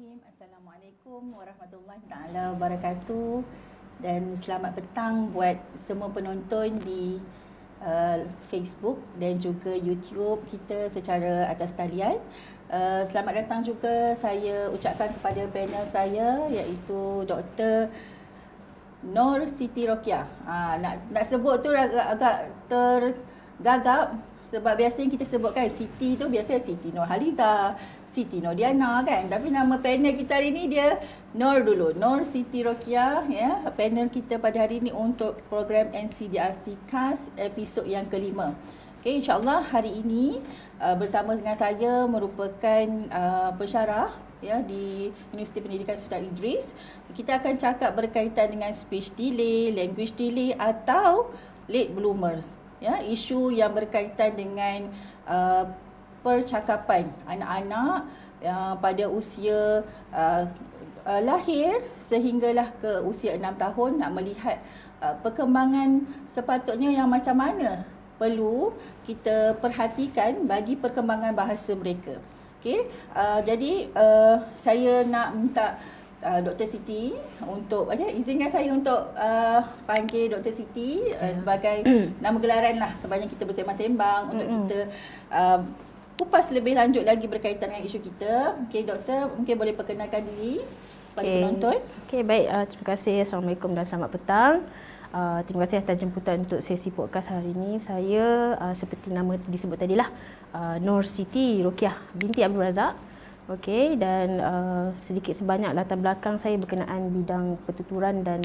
Bismillahirrahmanirrahim. Assalamualaikum warahmatullahi taala wabarakatuh dan selamat petang buat semua penonton di Facebook dan juga YouTube kita secara atas talian. Selamat datang juga saya ucapkan kepada panel saya iaitu Dr. Nur Siti Rokiah. Nak sebut tu agak tergagap sebab biasanya kita sebutkan Siti tu biasanya Siti Nurhaliza, Siti Nurdiana kan. Tapi nama panel kita hari ni dia Nur dulu. Nur Siti Rokiah ya. Panel kita pada hari ini untuk program NCDRC KAS episod yang kelima. Okey, insya-Allah hari ini bersama dengan saya merupakan pensyarah ya di Universiti Pendidikan Sultan Idris. Kita akan cakap berkaitan dengan speech delay, language delay atau late bloomers. Ya, isu yang berkaitan dengan percakapan anak-anak pada usia lahir sehinggalah ke usia 6 tahun, nak melihat perkembangan sepatutnya yang macam mana perlu kita perhatikan bagi perkembangan bahasa mereka. Okey, jadi saya nak minta Dr. Siti untuk izinkan saya untuk panggil Dr. Siti sebagai nama gelaran lah sebanyak kita bersembang-sembang untuk kita kupas lebih lanjut lagi berkaitan dengan isu kita. Okey, Doktor, mungkin boleh perkenalkan diri pada penonton. Okey, baik. Terima kasih. Assalamualaikum dan selamat petang. Terima kasih atas jemputan untuk sesi podcast hari ini. Saya seperti nama disebut tadilah, Nur Siti Rokiah binti Abdul Razak. Okey, dan sedikit sebanyak latar belakang saya berkenaan bidang pertuturan dan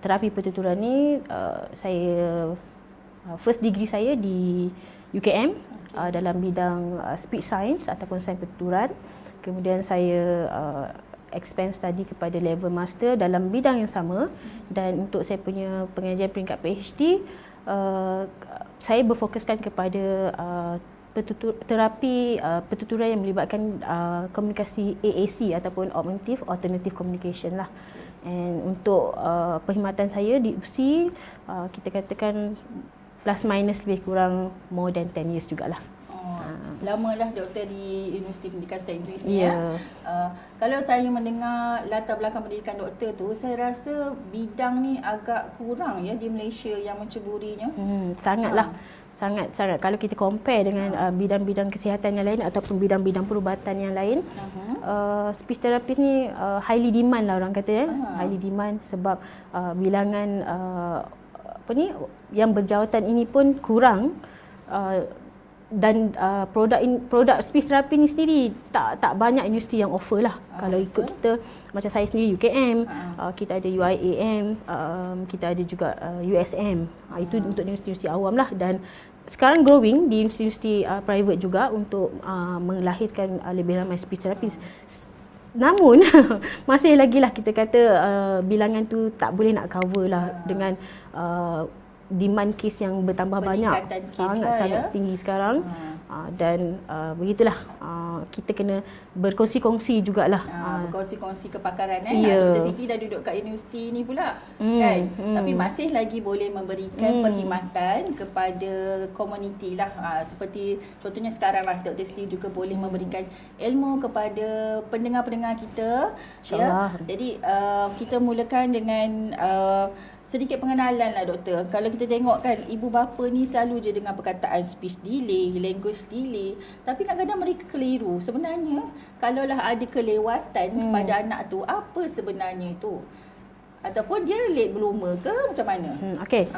terapi pertuturan ni. Saya first degree saya di UKM dalam bidang speech science ataupun sains pertuturan. Kemudian saya expand study kepada level master dalam bidang yang sama, dan untuk saya punya pengajian peringkat PhD saya berfokuskan kepada terapi pertuturan yang melibatkan komunikasi AAC ataupun Augmentative Alternative Communication lah. And untuk perkhidmatan saya di UPSI, kita katakan plus minus lebih kurang more than 10 years jugalah. Lamalah doktor di Universiti Pendidikan Sultan Idris ni ya. Kalau saya mendengar latar belakang pendidikan doktor tu, saya rasa bidang ni agak kurang ya di Malaysia yang menceburinya. Sangatlah. Sangat-sangat kalau kita compare dengan bidang-bidang kesihatan yang lain ataupun bidang-bidang perubatan yang lain, speech therapist ni highly demand lah orang kata ya. Highly demand sebab bilangan yang berjawatan ini pun kurang, dan produk speech therapy ni sendiri tak banyak universiti yang offer lah. Kalau ikut kita, macam saya sendiri UKM, kita ada UIAM, kita ada juga USM. Itu untuk universiti awam lah, dan sekarang growing di universiti private juga untuk melahirkan lebih ramai speech therapist. Namun masih lagi lah kita kata bilangan tu tak boleh nak cover lah dengan demand kes yang bertambah banyak, sangat tinggi sekarang. Dan begitulah, kita kena berkongsi-kongsi jugalah. Berkongsi-kongsi kepakaran Dr. Siti dah duduk kat universiti ni pula kan. Tapi masih lagi boleh memberikan perkhidmatan kepada komuniti lah. Seperti contohnya sekarang lah Dr. Siti juga boleh memberikan ilmu kepada pendengar-pendengar kita ya. Jadi kita mulakan dengan sedikit pengenalan lah doktor. Kalau kita tengok kan, ibu bapa ni selalu je dengan perkataan speech delay, language delay. Tapi kadang-kadang mereka keliru. Sebenarnya kalaulah ada kelewatan pada anak tu, apa sebenarnya itu? Ataupun dia late bloomer ke macam mana? Okey.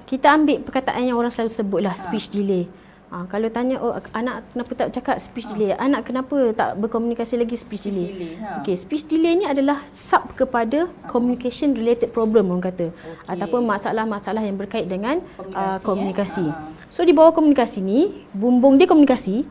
Kita ambil perkataan yang orang selalu sebutlah speech delay. Kalau tanya, anak kenapa tak cakap speech delay? Anak kenapa tak berkomunikasi lagi speech delay? Okey, speech delay ni adalah sub kepada communication related problem orang kata. Ataupun masalah-masalah yang berkait dengan komunikasi. So di bawah komunikasi ni, bumbung dia komunikasi.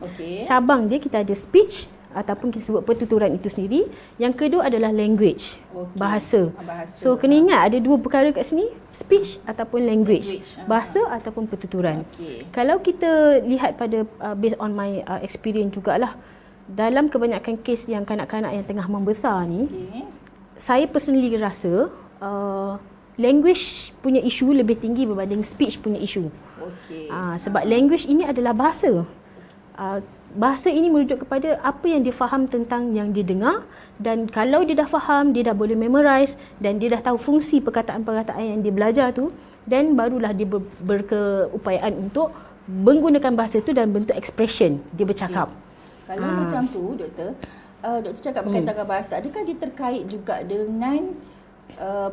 Cabang dia kita ada speech ataupun kita sebut pertuturan itu sendiri. Yang kedua adalah language, bahasa. So kena ingat ada dua perkara kat sini, speech ataupun language. Bahasa ataupun pertuturan. Kalau kita lihat pada based on my experience jugalah, dalam kebanyakan kes yang kanak-kanak yang tengah membesar ni, saya personally rasa language punya isu lebih tinggi berbanding speech punya isu. Sebab language ini adalah bahasa. bahasa ini merujuk kepada apa yang dia faham tentang yang dia dengar, dan kalau dia dah faham, dia dah boleh memorize dan dia dah tahu fungsi perkataan-perkataan yang dia belajar tu, dan barulah dia berkeupayaan untuk menggunakan bahasa tu dalam bentuk expression dia bercakap. Kalau macam tu doktor, doktor cakap berkaitan dengan bahasa, adakah dia terkait juga dengan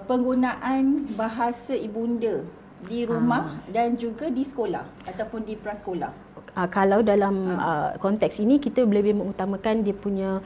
penggunaan bahasa ibunda di rumah dan juga di sekolah ataupun di prasekolah? Kalau dalam konteks ini kita lebih mengutamakan dia punya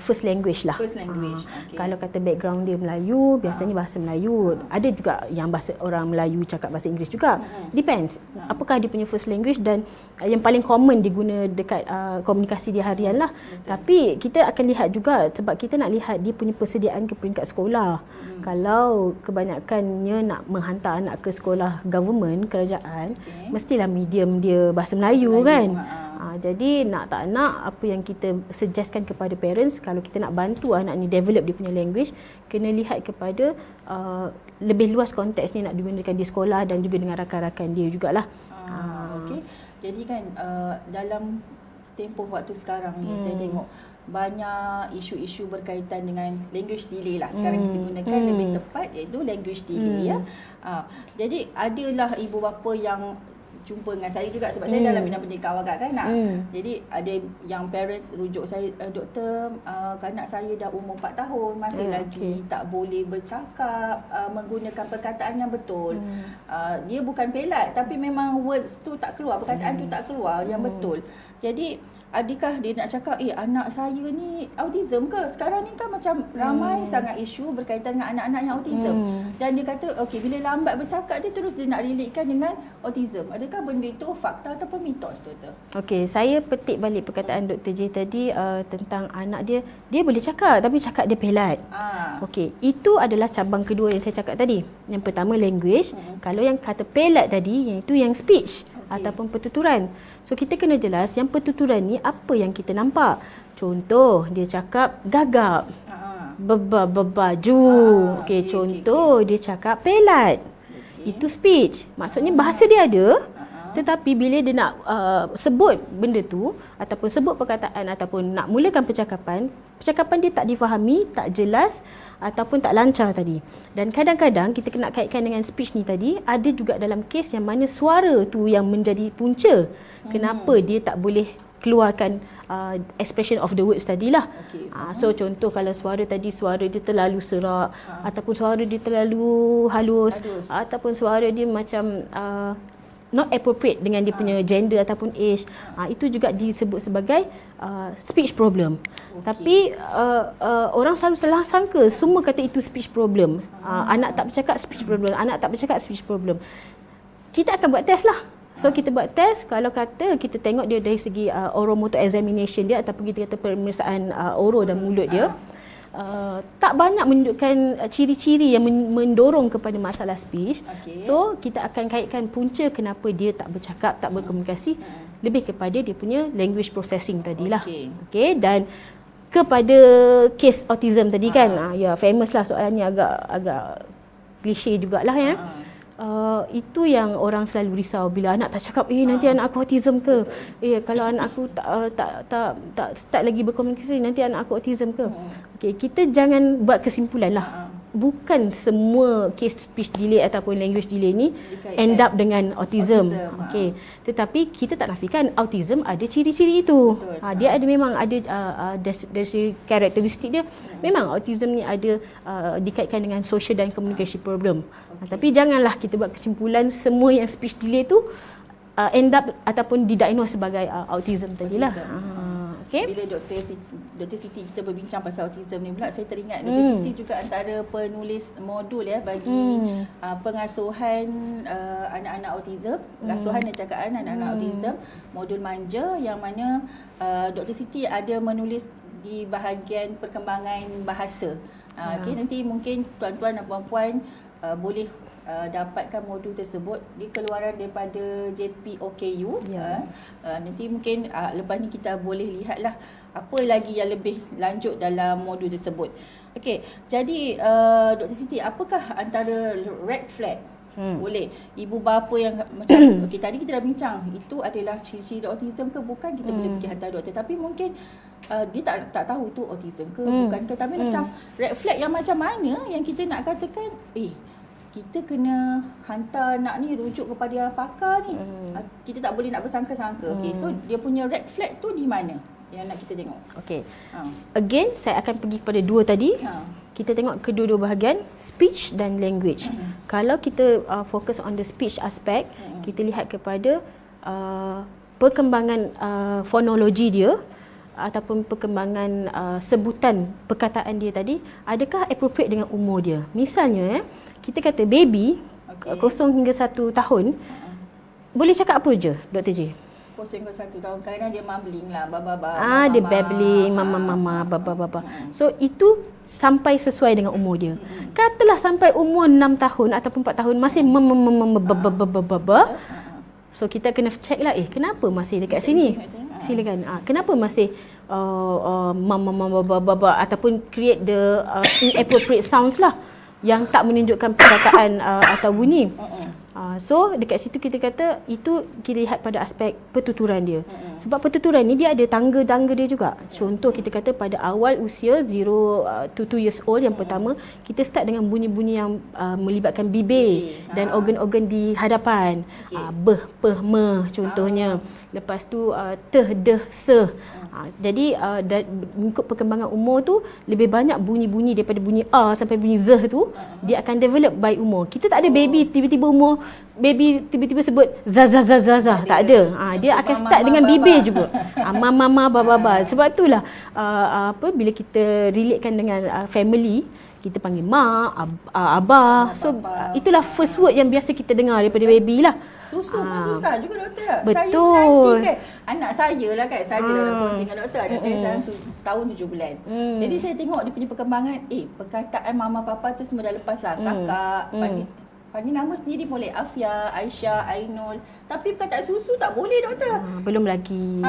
first language lah. First language. Okay. Kalau kata background dia Melayu, biasanya bahasa Melayu. Ada juga yang bahasa orang Melayu cakap bahasa Inggeris juga. Depends. Apakah dia punya first language, dan yang paling common diguna dekat komunikasi dia harian lah. Tapi kita akan lihat juga, sebab kita nak lihat dia punya persediaan ke peringkat sekolah. Kalau kebanyakannya nak menghantar anak ke sekolah government, kerajaan, mestilah medium dia bahasa Melayu kan. Jadi nak tak nak, apa yang kita suggestkan kepada parents, kalau kita nak bantu anak ni develop dia punya language, kena lihat kepada lebih luas konteks ni nak digunakan di sekolah dan juga dengan rakan-rakan dia jugalah. Okey. Jadi kan dalam tempoh waktu sekarang ni saya tengok banyak isu-isu berkaitan dengan language delay lah. Sekarang kita gunakan lebih tepat, iaitu language delay ya. Jadi adalah ibu bapa yang jumpa dengan saya juga, sebab saya dalam bidang pendidikan awal kanak-kanak. Jadi ada yang parents rujuk saya, doktor, kanak saya dah umur 4 tahun masih lagi tak boleh bercakap, menggunakan perkataan yang betul. Dia bukan pelat, tapi memang words tu tak keluar, perkataan tu tak keluar yang betul. Jadi adakah dia nak cakap, anak saya ni autism ke? Sekarang ni kan macam ramai sangat isu berkaitan dengan anak-anak yang autism. Dan dia kata, okey, bila lambat bercakap dia terus dia nak relatekan dengan autism. Adakah benda itu fakta ataupun mitos, doktor? Okey, saya petik balik perkataan Dr. J tadi tentang anak dia boleh cakap tapi cakap dia pelat. Okey, itu adalah cabang kedua yang saya cakap tadi. Yang pertama language, kalau yang kata pelat tadi, yang itu yang speech ataupun pertuturan. So kita kena jelas yang pertuturan ni apa yang kita nampak. Contoh, dia cakap gagap, bebaju. Contoh, dia cakap pelat. Itu speech. Maksudnya bahasa dia ada, tetapi bila dia nak sebut benda tu ataupun sebut perkataan ataupun nak mulakan percakapan dia tak difahami, tak jelas ataupun tak lancar tadi. Dan kadang-kadang kita kena kaitkan dengan speech ni tadi, ada juga dalam kes yang mana suara tu yang menjadi punca kenapa dia tak boleh keluarkan expression of the words tadilah. So contoh, kalau suara dia terlalu serak ataupun suara dia terlalu halus. Ataupun suara dia macam not appropriate dengan dia punya gender ataupun age, itu juga disebut sebagai speech problem. Tapi orang selalu salah sangka, semua kata itu speech problem. Anak tak bercakap, speech problem. Anak tak bercakap, speech problem. Kita akan buat test lah. So kita buat test, kalau kata kita tengok dia dari segi oromotor examination dia ataupun kita kata pemeriksaan oro dan mulut dia, tak banyak menunjukkan ciri-ciri yang mendorong kepada masalah speech. So kita akan kaitkan punca kenapa dia tak bercakap, tak berkomunikasi, lebih kepada dia punya language processing tadilah. Dan kepada kes autism tadi kan, ya famous lah soalan ni, agak klise jugalah ya. Itu yang orang selalu risau bila anak tak cakap, nanti anak aku autism ke? Kalau anak aku tak start lagi berkomunikasi, nanti anak aku autism ke? Kita jangan buat kesimpulan lah. Bukan semua case speech delay ataupun language delay ni end up dengan autism. Tetapi kita tak nafikan autism ada ciri-ciri itu. Dia ada, memang ada dari karakteristik dia. Memang autism ni ada dikaitkan dengan social dan communication problem. Tapi janganlah kita buat kesimpulan semua yang speech delay tu end up ataupun didiagnose sebagai autism tadilah. Bila Dr. Siti kita berbincang pasal autism ni pula, saya teringat Dr. Siti juga antara penulis modul bagi pengasuhan anak-anak autism, pengasuhan dan jagaan anak-anak autism, modul manja, yang mana Dr. Siti ada menulis di bahagian perkembangan bahasa. Nanti mungkin tuan-tuan dan puan-puan boleh dapatkan modul tersebut di keluaran daripada JPOKU. Nanti mungkin lepas ni kita boleh lihatlah apa lagi yang lebih lanjut dalam modul tersebut. Jadi Dr. Siti, apakah antara red flag Boleh. Ibu bapa yang macam okey tadi kita dah bincang, itu adalah ciri-ciri autism ke bukan, kita boleh pergi hantar doktor. Tapi mungkin dia tak tahu tu autism ke bukan ke. Tapi macam red flag yang macam mana yang kita nak katakan kita kena hantar anak ni rujuk kepada yang pakar ni. Kita tak boleh nak bersangka-sangka. Okey, so dia punya red flag tu di mana yang nak kita tengok? Okey. Again, saya akan pergi kepada dua tadi. Kita tengok kedua-dua bahagian, speech dan language. Kalau kita fokus on the speech aspect, kita lihat kepada perkembangan fonologi dia ataupun perkembangan sebutan perkataan dia tadi, adakah appropriate dengan umur dia. Misalnya, kita kata baby 0 hingga 1 tahun, boleh cakap apa je, Dr. J? 0 hingga 1 tahun, kadang dia mumbling lah, baba. Dia babbling, mama, baba. So itu sampai sesuai dengan umur dia. Katalah sampai umur 6 tahun ataupun 4 tahun masih so kita kena check lah, kenapa masih dekat sini? Silakan. Kenapa masih baba ataupun create the inappropriate sounds lah yang tak menunjukkan perkataan atau bunyi. So dekat situ kita kata itu kita lihat pada aspek pertuturan dia. Sebab pertuturan ni dia ada tangga-tangga dia juga. Contoh kita kata pada awal usia 0 to 2 years old yang pertama, kita start dengan bunyi-bunyi yang melibatkan bibir dan organ-organ di hadapan. Beh, peh, meh contohnya. Lepas tu teh, deh, seh. Jadi mengikut perkembangan umur tu, lebih banyak bunyi-bunyi daripada bunyi A sampai bunyi Z tu, dia akan develop by umur. Kita tak ada baby tiba-tiba umur, baby tiba-tiba sebut za. Tak ada. Dia akan start dengan bibir juga. Mama, baba. Sebab itulah bila kita relatekan dengan family, kita panggil mak, abah. So itulah first word yang biasa kita dengar daripada baby lah. Susu pun susah juga doktor. Betul. Saya nanti kan, anak saya lah kan, saya dalam kongsi dengan doktor. Anak saya sekarang setahun 7 bulan. Jadi saya tengok dia punya perkembangan, perkataan mama papa tu semua dah lepas lah. Kakak, panggil nama sendiri boleh, Afia, Aisyah, Ainul. Tapi perkataan susu tak boleh doktor. Belum lagi.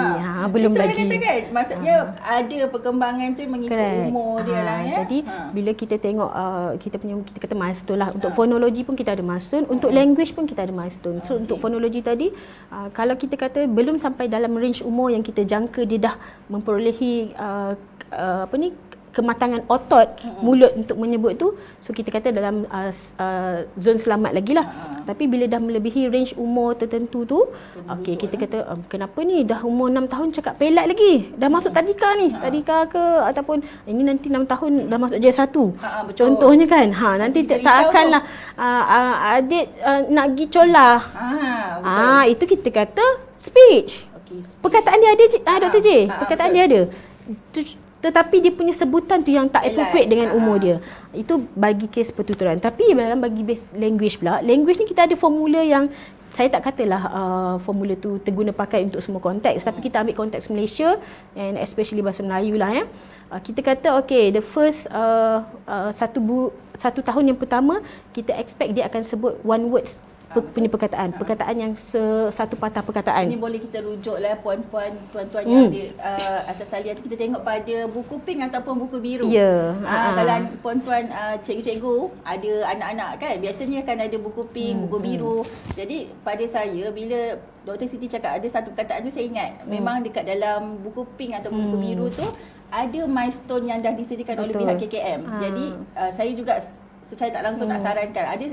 Belum lagi. Kata kan, maksudnya ada perkembangan tu mengikut umur dia lah ya. Jadi bila kita tengok kita kata milestone lah. Untuk fonologi pun kita ada milestone, untuk language pun kita ada milestone. So untuk fonologi tadi, kalau kita kata belum sampai dalam range umur yang kita jangka dia dah memperolehi kematangan otot mulut untuk menyebut tu, so kita kata dalam zon selamat lagi lah. Tapi bila dah melebihi range umur tertentu tu, kita kata kenapa ni dah umur 6 tahun cakap pelat lagi, dah masuk tadika ni, tadika ke, ataupun ini nanti 6 tahun dah masuk JS1 contohnya kan. Nanti tak akan lah adik nak pergi colah, itu kita kata speech. Perkataan dia ada Dr. J, perkataan dia ada, tetapi dia punya sebutan tu yang tak appropriate dengan umur dia. Itu bagi kes pertuturan. Tapi dalam bagi language pula, language ni kita ada formula yang saya tak katalah formula tu terguna pakai untuk semua konteks, tapi kita ambil konteks Malaysia and especially bahasa Melayu lah ya. Kita kata the first satu tahun yang pertama, kita expect dia akan sebut one words punya perkataan yang satu patah perkataan. Ini boleh kita rujuk lah puan-puan yang di atas talian, kita tengok pada buku pink ataupun buku biru. Kalau puan-puan cikgu-cikgu ada anak-anak kan, biasanya akan ada buku pink, buku biru. Jadi pada saya, bila Dr. Siti cakap ada satu perkataan tu, saya ingat memang dekat dalam buku pink ataupun buku biru tu ada milestone yang dah disediakan oleh pihak KKM. Jadi saya juga secara tak langsung nak sarankan, ada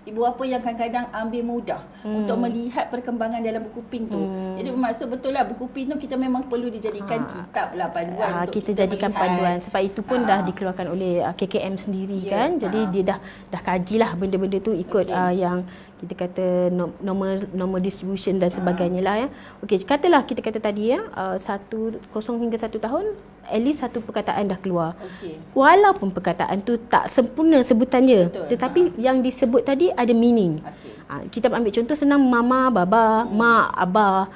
ibu bapa yang kadang-kadang ambil mudah untuk melihat perkembangan dalam buku pink tu. Jadi bermaksud betul lah, buku pink tu kita memang perlu dijadikan kitab lah, panduan untuk kita jadikan melihat. Panduan sebab itu pun dah dikeluarkan oleh KKM sendiri kan. Jadi dia dah kajilah benda-benda tu ikut yang kita kata normal distribution dan sebagainya lah ya. Katalah kita kata tadi 0 hingga 1 tahun, at least satu perkataan dah keluar. Walaupun perkataan tu tak sempurna sebutannya, tetapi yang disebut tadi ada meaning. Kita ambil contoh senang, mama, baba, mak, abah.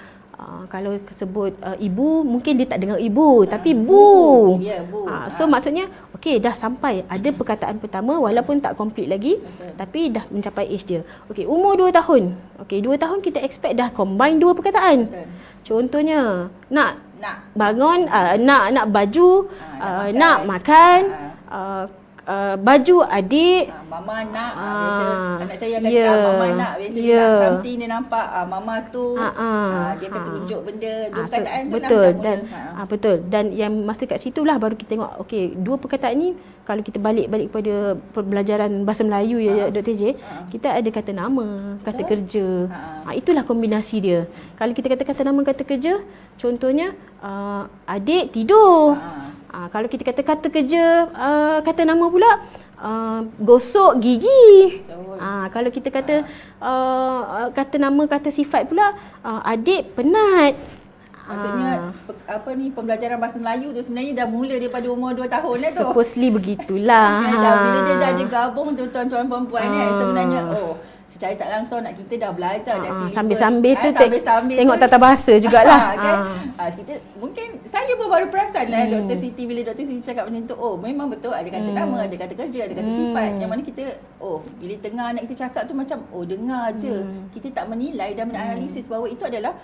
Kalau sebut ibu, mungkin dia tak dengar ibu, tapi bu. So maksudnya dah sampai ada perkataan pertama walaupun tak complete lagi, tapi dah mencapai age dia. Umur 2 tahun. 2 tahun kita expect dah combine 2 perkataan. Contohnya nak bangun, nak baju, nak makan, baju adik. Mama nak, biasa anak saya akan ya, cakap mama nak, biasa dia nak something dia nampak mama tu, dia akan tunjuk benda, dua perkataan tu betul, lah dan betul, dan yang masa kat situ lah baru kita tengok okey, dua perkataan ni kalau kita balik kepada pembelajaran bahasa Melayu ya Dr. J, kita ada kata nama, kata kerja. Itulah kombinasi dia. Kalau kita kata nama, kata kerja, contohnya adik tidur. Kalau kita kata kerja, kata nama pula, gosok gigi. Kalau kita kata nama, kata sifat pula, adik penat. Maksudnya pembelajaran bahasa Melayu tu sebenarnya dah mula daripada umur 2 tahun dah tu. Supposedly begitulah. Bila dia dah ada gabung tu tuan-tuan perempuan ni, sebenarnya secara tak langsung nak kita dah belajar dah silibus. Sambil-sambil tu tengok tu, tata bahasa jugalah. Kita mungkin saya pun baru perasan lah Dr. Siti bila Dr. Siti cakap macam tu. Memang betul ada kata nama, ada kata kerja, ada kata sifat. Yang mana kita bila tengah anak kita cakap tu macam dengar je. Kita tak menilai dan menganalisis bahawa itu adalah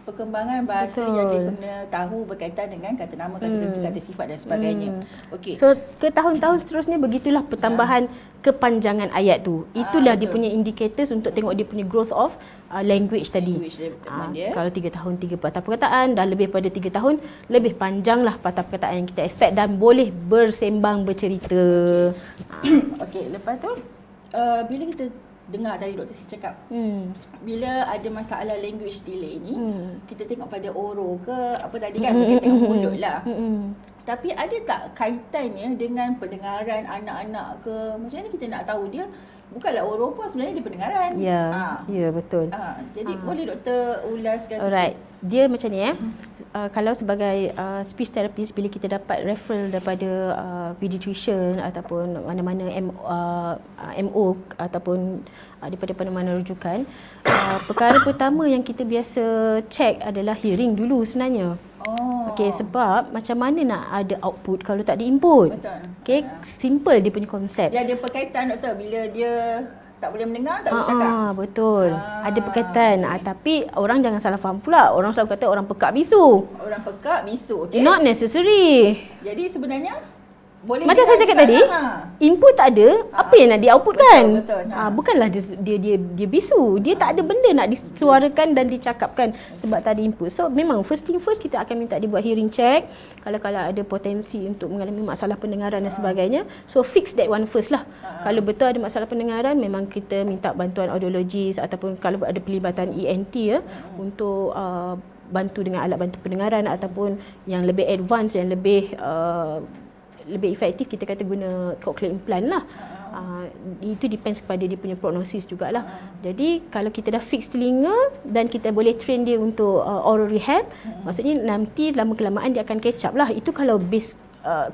perkembangan bahasa yang dia kena tahu berkaitan dengan kata nama, kata kerja, kata sifat dan sebagainya. Okey. So ke tahun-tahun seterusnya begitulah pertambahan kepanjangan ayat tu. Itulah dia punya indicators untuk tengok dia punya growth of language tadi. Kalau 3 tahun 3 patah perkataan, dah lebih pada 3 tahun, lebih panjanglah patah perkataan yang kita expect dan boleh bersembang bercerita. Okey, lepas tu bila kita dengar tadi Dr. Si cakap, bila ada masalah language delay ni, kita tengok pada oral ke apa tadi kan, berkaitan dengan mulut lah. Tapi ada tak kaitannya dengan pendengaran anak-anak ke? Macam mana kita nak tahu dia bukanlah oral pun sebenarnya dia pendengaran. Ya, betul. Jadi boleh doktor ulaskan sikit? Alright. Dia macam ni kalau sebagai speech therapist, bila kita dapat referral daripada pediatrician ataupun mana-mana MO ataupun daripada mana-mana rujukan, perkara pertama yang kita biasa check adalah hearing dulu sebenarnya. Okey, sebab macam mana nak ada output kalau tak ada input? Betul. Okey, simple dia punya konsep. Dia ada perkaitan doktor bila dia tak boleh mendengar, tak boleh cakap. Betul. Ada perkaitan. Tapi orang jangan salah faham pula. Orang selalu kata orang pekak bisu. Orang pekak bisu, okey. Not necessary. Jadi sebenarnya boleh macam saya cakap tadi, input tak ada, apa yang nak di-outputkan? Betul. Bukanlah dia bisu. Dia tak ada benda nak disuarakan dan dicakapkan sebab tak ada input. So memang first thing first, kita akan minta dia buat hearing check. Kalau ada potensi untuk mengalami masalah pendengaran dan sebagainya, so fix that one first lah. Kalau betul ada masalah pendengaran, memang kita minta bantuan audiologist ataupun kalau ada pelibatan ENT untuk bantu dengan alat bantu pendengaran ataupun yang lebih advance, yang lebih efektif, kita kata guna cochlear implant lah. Itu depends kepada dia punya prognosis jugalah. Jadi kalau kita dah fix telinga dan kita boleh train dia untuk oral rehab, maksudnya nanti lama kelamaan dia akan catch up lah. Itu kalau base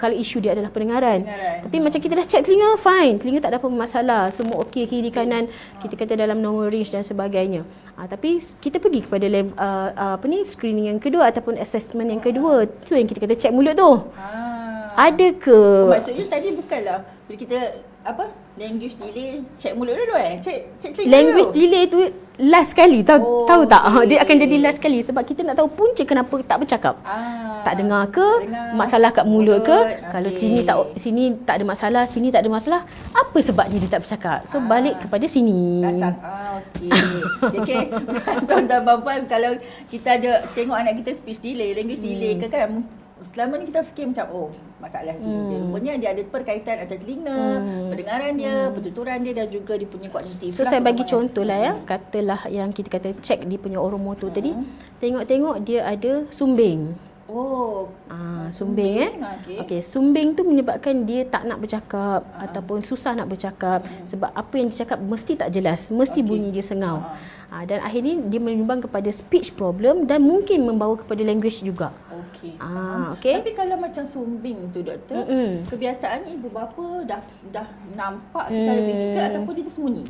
kalau isu dia adalah pendengaran. Tapi macam kita dah check telinga, fine, telinga tak ada apa masalah, semua okey, kiri kanan kita kata dalam normal range dan sebagainya. Tapi kita pergi kepada screening yang kedua ataupun assessment yang kedua. Tu yang kita kata check mulut tu. Ada ke? Maksudnya tadi bukanlah bila kita language delay check mulut dulu check telinga language dulu. Delay tu last sekali tahu tak? Dia akan jadi last sekali sebab kita nak tahu punca kenapa tak bercakap. Tak dengar ke? Masalah kat mulut ke? Kalau sini tak ada masalah, sini tak ada masalah, apa sebabnya dia tak bercakap? So balik kepada sini. Okey. Tuan-tuan puan, kalau kita ada tengok anak kita speech delay, language delay ke kan, selama ni kita fikir macam masalah sini je. Rupanya dia ada perkaitan antara telinga, pendengaran dia, pertuturan dia dan juga dia punya kognitif. So saya bagi contoh lah katalah yang kita kata check dia punya oromotor tadi, tengok-tengok dia ada sumbing. Sumbing Okey, sumbing tu menyebabkan dia tak nak bercakap ataupun susah nak bercakap sebab apa yang dia cakap mesti tak jelas, mesti bunyi dia sengau. Dan akhirnya dia menyumbang kepada speech problem dan mungkin membawa kepada language juga. Okey. Tapi kalau macam sumbing tu doktor, kebiasaan ibu bapa dah nampak secara fizikal ataupun dia tersembunyi?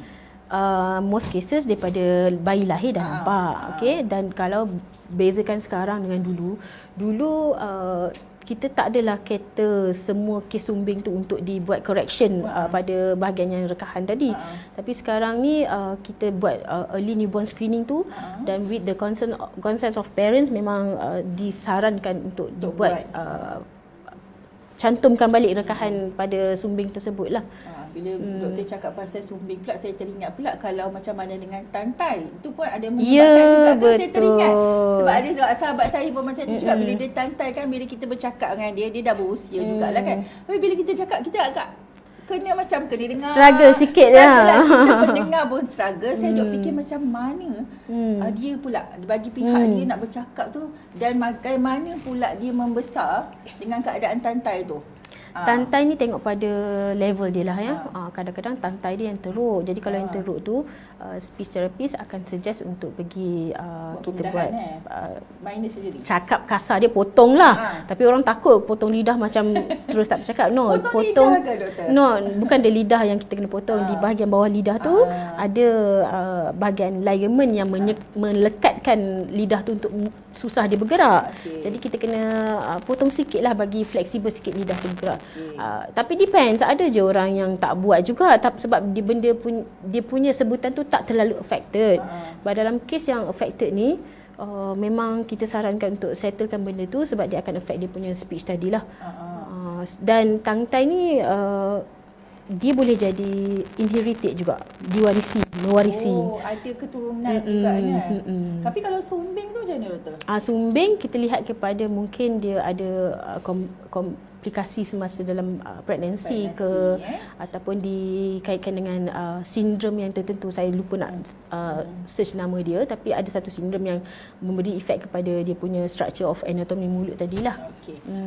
Most cases daripada bayi lahir dah nampak. Okey, dan kalau bezakan sekarang dengan dulu kita tak adalah kata semua kes sumbing tu untuk dibuat correction pada bahagian yang rekahan tadi. Tapi sekarang ni kita buat early newborn screening tu dan with the consent of parents memang disarankan untuk dibuat cantumkan balik rekahan pada sumbing tersebut lah. Bila doktor cakap pasal sumbing pula, saya teringat pula kalau macam mana dengan tantai. Itu pun ada menyebabkan juga kan, saya teringat. Sebab ada juga sahabat saya pun macam tu juga. Bila dia tantai kan, bila kita bercakap dengan dia dah berusia jugalah kan. Tapi bila kita cakap, kita agak kena dengar. Struggle sikit lah. Kita pendengar pun struggle. Saya duk fikir macam mana dia pula bagi pihak dia nak bercakap tu, dan bagaimana pula dia membesar dengan keadaan tantai tu. Tantai ni tengok pada level dia lah ya. Kadang-kadang tantai dia yang teruk. Jadi kalau yang teruk tu, speech therapist akan suggest untuk pergi kita buat minor surgery. Cakap kasar dia potong lah. Tapi orang takut potong lidah macam terus tak bercakap. No, potong lidah ke, doktor? No, bukan dia lidah yang kita kena potong. Di bahagian bawah lidah tu ada bahagian ligament yang melekatkan lidah tu untuk susah dia bergerak. Jadi kita kena potong sikit lah bagi fleksibel sikit lidah tu bergerak. Tapi depends, ada je orang yang tak buat juga sebab dia punya sebutan tu tak terlalu affected. Dalam kes yang affected ni, memang kita sarankan untuk settlekan benda tu sebab dia akan affect dia punya speech tadi lah. Dan tantai ni dia boleh jadi inherited juga, mewarisi. Ada keturunan juga kan. Tapi kalau sumbing tu macam mana, doktor? Sumbing kita lihat kepada mungkin dia ada komplikasi semasa dalam pregnancy ke, ataupun dikaitkan dengan sindrom yang tertentu. Saya lupa nak search nama dia, tapi ada satu sindrom yang memberi efek kepada dia punya structure of anatomy mulut tadilah.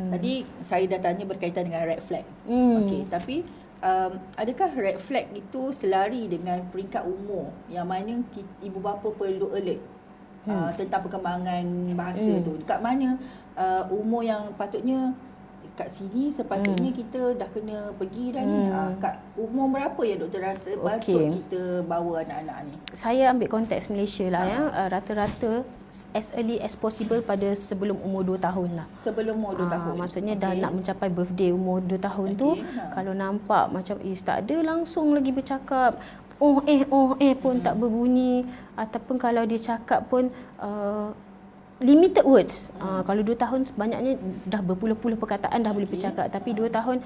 Tadi saya dah tanya berkaitan dengan red flag. Tapi adakah red flag itu selari dengan peringkat umur yang mana ibu bapa perlu alert tentang perkembangan bahasa tu? Dekat mana umur yang patutnya kat sini sepatutnya kita dah kena pergi dah ni? Kat umur berapa yang doktor rasa patut kita bawa anak-anak ni? Saya ambil konteks Malaysia lah ya. Rata-rata as early as possible pada sebelum umur 2 tahun lah. Sebelum umur 2 tahun. Maksudnya dah nak mencapai birthday umur 2 tahun tu, kalau nampak macam tak ada langsung lagi bercakap, pun tak berbunyi, ataupun kalau dia cakap pun limited words. Kalau 2 tahun sebanyaknya dah berpuluh-puluh perkataan dah boleh bercakap, tapi 2 tahun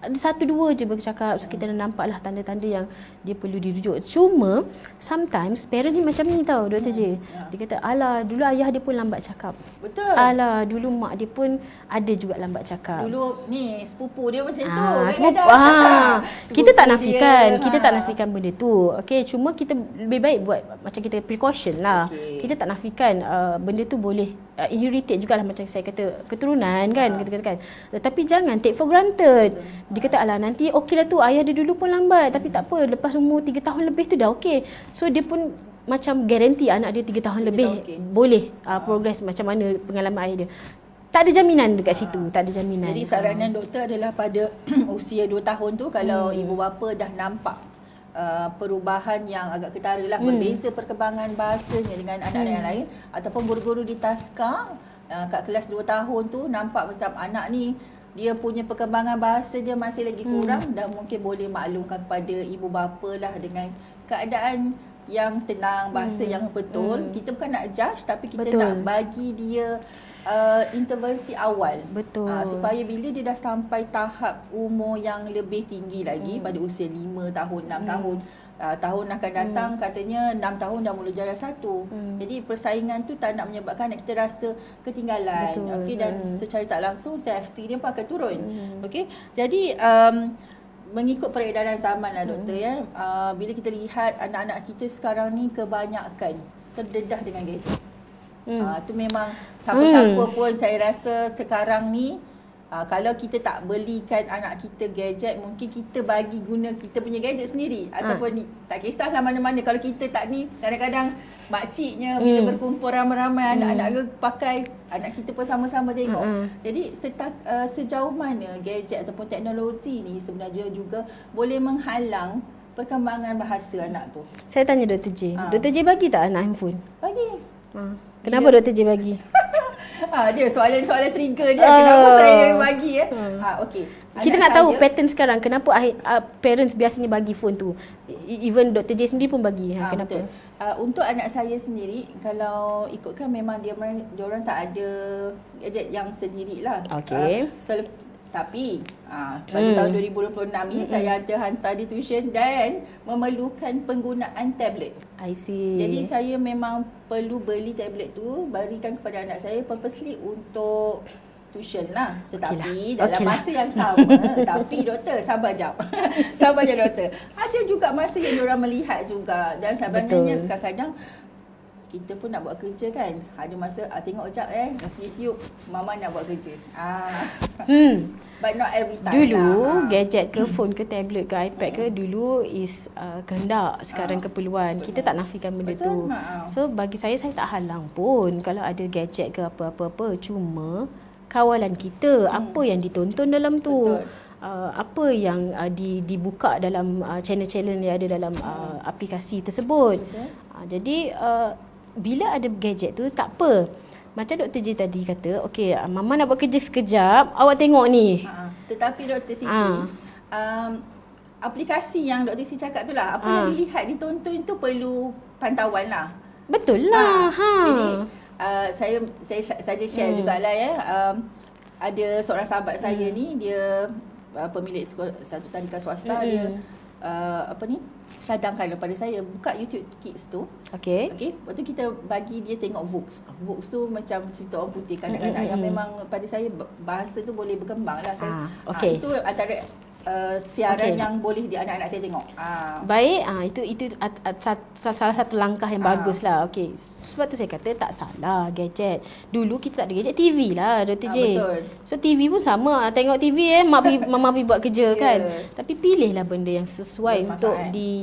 ada 1-2 je bercakap. So kita dah nampaklah tanda-tanda yang dia perlu dirujuk. Cuma sometimes parent ni macam ni tau, Dr. J. Dia kata, alah dulu ayah dia pun lambat cakap. Betul. Alah dulu mak dia pun ada juga lambat cakap. Dulu ni sepupu dia macam tu. Kita tak nafikan, kita tak nafikan benda tu. Cuma kita lebih baik buat macam kita precaution lah. Kita tak nafikan benda tu boleh inherited jugalah, macam saya kata keturunan kan, kita katakan. Tetapi jangan take for granted. Dia kata, alah nanti okey lah tu, ayah dia dulu pun lambat, tapi tak apa, lepas umur 3 tahun lebih tu dah okey. So dia pun macam garanti anak dia 3 tahun lebih boleh progress macam mana pengalaman ayah dia. Tak ada jaminan dekat situ, tak ada jaminan. Jadi saranan doktor adalah pada usia 2 tahun tu, kalau ibu bapa dah nampak perubahan yang agak ketara lah, berbeza perkembangan bahasanya dengan anak-anak yang lain, ataupun guru-guru di taska kat kelas 2 tahun tu nampak macam anak ni dia punya perkembangan bahasa dia masih lagi kurang, dan mungkin boleh maklumkan kepada ibu bapa lah dengan keadaan yang tenang, bahasa yang betul. Kita bukan nak judge, tapi kita nak bagi dia intervensi awal. Supaya bila dia dah sampai tahap umur yang lebih tinggi lagi, pada usia 5 tahun, 6 tahun, tahun akan datang katanya 6 tahun dah mula jalan 1. Jadi persaingan tu tak nak menyebabkan kita rasa ketinggalan. Dan secara tak langsung safety dia pun akan turun. Jadi mengikut peredaran zaman lah, doktor ya. Bila kita lihat anak-anak kita sekarang ni kebanyakan terdedah dengan gadget. Tu memang siapa-siapa pun saya rasa sekarang ni, kalau kita tak belikan anak kita gadget, mungkin kita bagi guna kita punya gadget sendiri. Ataupun tak kisahlah mana-mana, kalau kita tak ni, kadang-kadang makciknya bila berkumpul ramai-ramai anak-anak dia pakai, anak kita pun sama-sama tengok. Jadi sejauh mana gadget ataupun teknologi ni sebenarnya juga boleh menghalang perkembangan bahasa anak tu? Saya tanya Dr. J. Dr. J bagi tak anak handphone? Bagi. Kenapa Dr. J bagi? Dia soalan-soalan trigger dia. Kenapa saya bagi Kita nak tahu pattern sekarang. Kenapa parents biasanya bagi phone tu? Even Dr. J sendiri pun bagi. Kenapa? Untuk anak saya sendiri, kalau ikutkan memang dia orang tak ada gadget yang sendiri lah. Tapi pada tahun 2026 ni saya ada hantar di tuition dan memerlukan penggunaan tablet. I see. Jadi saya memang perlu beli tablet tu, berikan kepada anak saya purposely untuk tuition lah. Tetapi dalam masa yang sama, tapi doktor sabar jap. Sabar je doktor. Ada juga masa yang diorang melihat juga, dan sebenarnya kadang-kadang kita pun nak buat kerja kan. Ada masa tengok jap YouTube, mama nak buat kerja. But not every time. Dulu gadget ke phone ke tablet ke iPad ke dulu is kehendak, sekarang keperluan. Kita tak nafikan benda tu. So bagi saya tak halang pun kalau ada gadget ke apa-apa. Cuma kawalan kita, apa yang ditonton dalam tu. Apa yang dibuka dalam channel-channel yang ada dalam aplikasi tersebut. Jadi bila ada gadget tu tak apa. Macam Dr. J tadi kata, okey, mama nak buat kerja sekejap, awak tengok ni. Tetapi Dr. Siti, aplikasi yang Dr. Siti cakap tu lah, apa yang dilihat, ditonton tu perlu pantauan lah. Betul lah. Jadi saya share jugalah ada seorang sahabat saya ni, dia pemilik satu tadika swasta, dia cadangkan kepada saya buka YouTube Kids tu. Okey. Lepas tu kita bagi dia tengok Vox. Vox tu macam cerita orang putih kanak-kanak yang memang pada saya bahasa tu boleh berkembang lah kan. Itu antara siaran yang boleh anak-anak saya tengok. Baik, itu salah satu langkah yang bagus lah. Okey. Sebab tu saya kata tak salah gadget. Dulu kita tak ada gadget, TV lah Dr. J. Betul. So TV pun sama, tengok TV mama pergi buat kerja kan. Tapi pilihlah benda yang sesuai untuk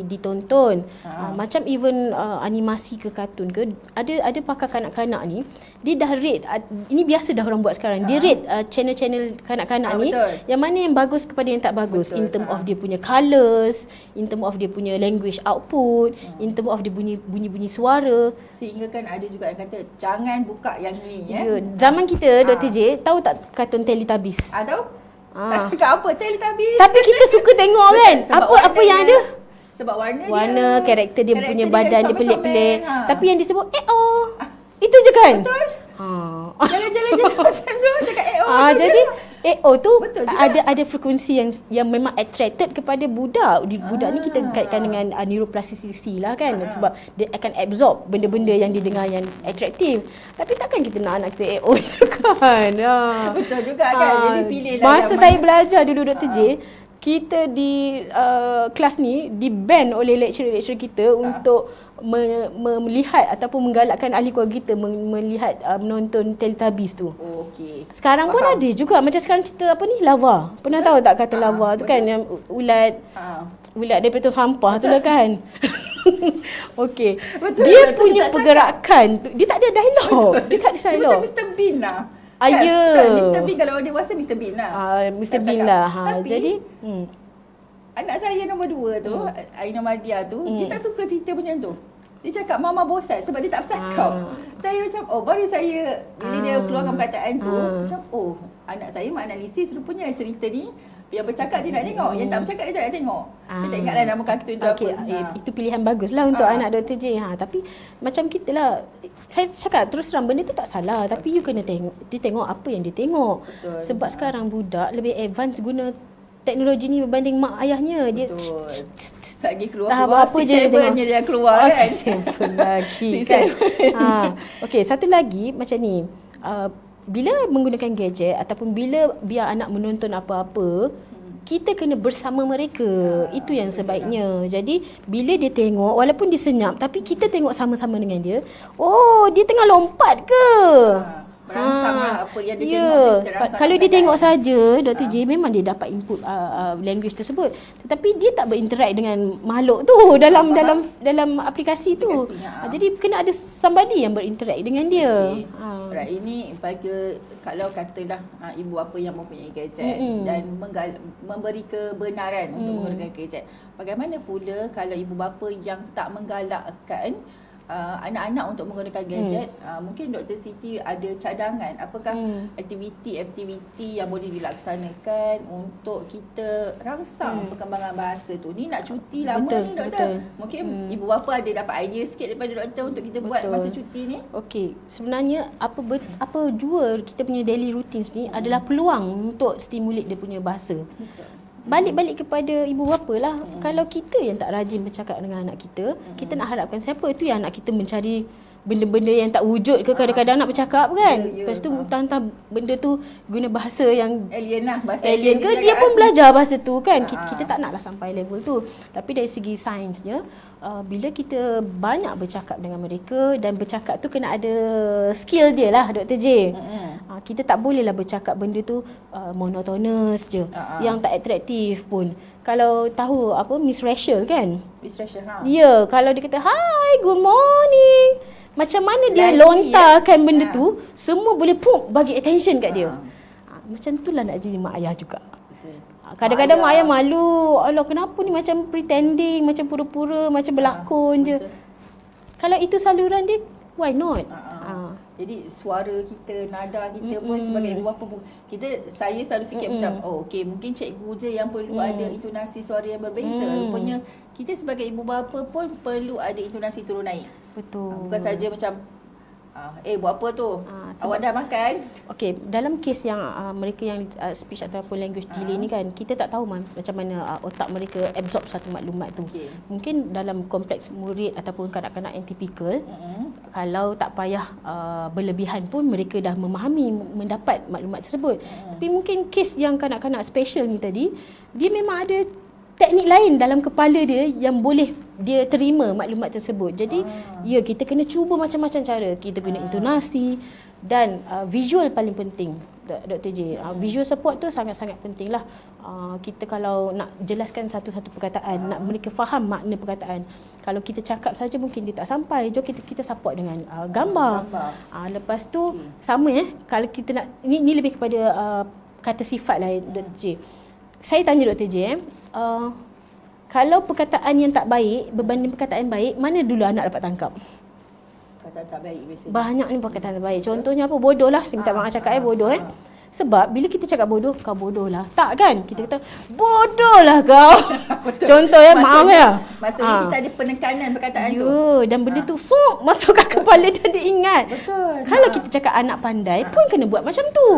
ditonton. Macam even animasi ke kartun ke, ada pakar kanak-kanak ni, dia dah rate, ini biasa dah orang buat sekarang. Dia rate channel-channel kanak-kanak ni, yang mana yang bagus kepada yang tak bagus. In term of dia punya colours, in term of dia punya language output, in term of dia bunyi-bunyi suara. Sehingga kan ada juga yang kata jangan buka yang ni Zaman kita Dr. J, tahu tak kartun Teletubbies? Tahu? Tak cakap apa Teletubbies. Tapi kita suka tengok kan. Apa yang ada? Sebab warna dia, karakter dia punya badan dia pelik-pelik. Tapi yang disebut itu je kan? Betul. Jalan-jalan macam tu cakap jadi tu ada frekuensi yang memang attracted kepada budak. Budak ni kita kaitkan dengan neuroplasticity lah kan. Sebab dia akan absorb benda-benda yang didengar yang atraktif. Tapi takkan kita nak anak kita je kan. Betul juga kan. Jadi pilihlah. Masa saya belajar dulu Dr. J, kita di kelas ni di-ban oleh lecturer-lecturer kita untuk melihat ataupun menggalakkan ahli keluarga kita melihat menonton Teletubbies tu. Okey. Sekarang pun ada juga, macam sekarang cerita apa ni, Lava. Pernah tahu tak kata Lava tu kan, yang ulat daripada tong sampah tu lah kan. Okey. Dia punya pergerakan, dia tak ada dialog. Dia tak ada dialog. Macam Mr. Bean lah. Kan, Mr. Bean kalau dewasa Mr. Bean lah. Mr. Bean lah. Tapi, jadi anak saya nombor 2 tu, Aina Madia tu, dia tak suka cerita macam tu. Dia cakap mama bosan sebab dia tak bercakap. Saya macam baru saya bila dia keluarkan perkataan tu, macam anak saya menganalisis rupanya cerita ni yang bercakap dia nak tengok, yang tak bercakap dia tak nak tengok. Saya tak ingatlah nama kartun tu apa. Itu pilihan bagus lah untuk anak Dr. J. Tapi macam kita lah, saya cakap terus terang, benda tu tak salah. Tapi you kena tengok apa yang dia tengok. Betul. Sebab sekarang budak lebih advance guna teknologi ni berbanding mak ayahnya. Dia lagi keluar apa je dia tengok. Dia keluar kan. 6-7 lagi kan. Okey, satu lagi macam ni. Bila menggunakan gadget ataupun bila biar anak menonton apa-apa, kita kena bersama mereka. Itu yang sebaiknya. Jadi bila dia tengok, walaupun dia senyap, tapi kita tengok sama-sama dengan dia. Dia tengah lompat ke? Merangsang apa yang dia tengok. Kalau dia tengok saja, Dr. J, memang dia dapat input language tersebut. Tetapi dia tak berinteract dengan makhluk tu dalam aplikasi tu. Jadi kena ada somebody yang berinteract dengan dia. Ini bagi kalau katalah ibu bapa yang mempunyai gadget dan memberi kebenaran untuk menggunakan gadget. Bagaimana pula kalau ibu bapa yang tak menggalakkan anak-anak untuk menggunakan gadget. Mungkin Dr. Siti ada cadangan apakah aktiviti-aktiviti yang boleh dilaksanakan untuk kita rangsang perkembangan bahasa tu. Ni nak cuti lama ni doktor. Mungkin ibu bapa ada dapat idea sikit daripada doktor untuk kita buat masa cuti ni. Okey, sebenarnya apa jua kita punya daily routines ni adalah peluang untuk stimulate dia punya bahasa. Betul. Balik kepada ibu bapa lah. Kalau kita yang tak rajin bercakap dengan anak kita, kita nak harapkan siapa tu yang anak kita mencari benda-benda yang tak wujud ke, kadang-kadang nak bercakap kan. Lepas tu entah benda tu guna bahasa yang alien lah, bahasa alien ke, dia pun belajar bahasa tu kan. Kita tak naklah sampai level tu. Tapi dari segi sainsnya, bila kita banyak bercakap dengan mereka, dan bercakap tu kena ada skill dia lah Dr. J. Kita tak bolehlah bercakap benda tu monotonous je, yang tak atraktif pun. Kalau tahu apa Miss Rachel kan? Miss Rachel, ya, kalau dia kata hi, good morning, macam mana dia lontarkan benda tu, semua boleh bagi attention kat dia. Macam itulah nak jadi mak ayah juga. Kadang-kadang mak ayah malu, alah kenapa ni macam pretending, macam pura-pura, macam berlakon je. Kalau itu saluran dia, why not? Jadi suara kita, nada kita pun sebagai ibu bapa, saya selalu fikir macam okey, mungkin cikgu je yang perlu ada intonasi suara yang berbeza. Rupanya kita sebagai ibu bapa pun perlu ada intonasi turun naik. Betul. Bukan saja macam buat apa tu? Awak dah makan? Okey, dalam kes yang mereka yang speech ataupun language delay ni kan, kita tak tahu macam mana otak mereka absorb satu maklumat tu. Mungkin dalam kompleks murid ataupun kanak-kanak yang tipikal, kalau tak payah berlebihan pun mereka dah memahami, mendapat maklumat tersebut. Tapi mungkin kes yang kanak-kanak special ni tadi, dia memang ada teknik lain dalam kepala dia yang boleh dia terima maklumat tersebut. Jadi ya, kita kena cuba macam-macam cara. Kita guna intonasi dan visual paling penting, Dr. J. Visual support tu sangat-sangat penting lah. Kita kalau nak jelaskan satu-satu perkataan, nak mereka faham makna perkataan, kalau kita cakap saja mungkin dia tak sampai. Jom kita support dengan gambar. Lepas tu sama kalau kita nak, ni lebih kepada kata sifat lah Dr. J. Saya tanya Dr. J, kalau perkataan yang tak baik berbanding perkataan baik, mana dulu anak dapat tangkap? Perkataan tak baik biasanya. Banyak ni perkataan tak baik. Contohnya apa? Bodoh lah. Saya minta maaf cakap bodoh Sebab bila kita cakap bodoh, kau bodoh lah. Tak kan? Kita kata, bodoh lah kau. Contoh maaf Maksudnya kita ada penekanan perkataan tu. Dan benda tu masuk kat kepala dia, dia ingat. Betul. Kalau kita cakap anak pandai pun kena buat macam tu.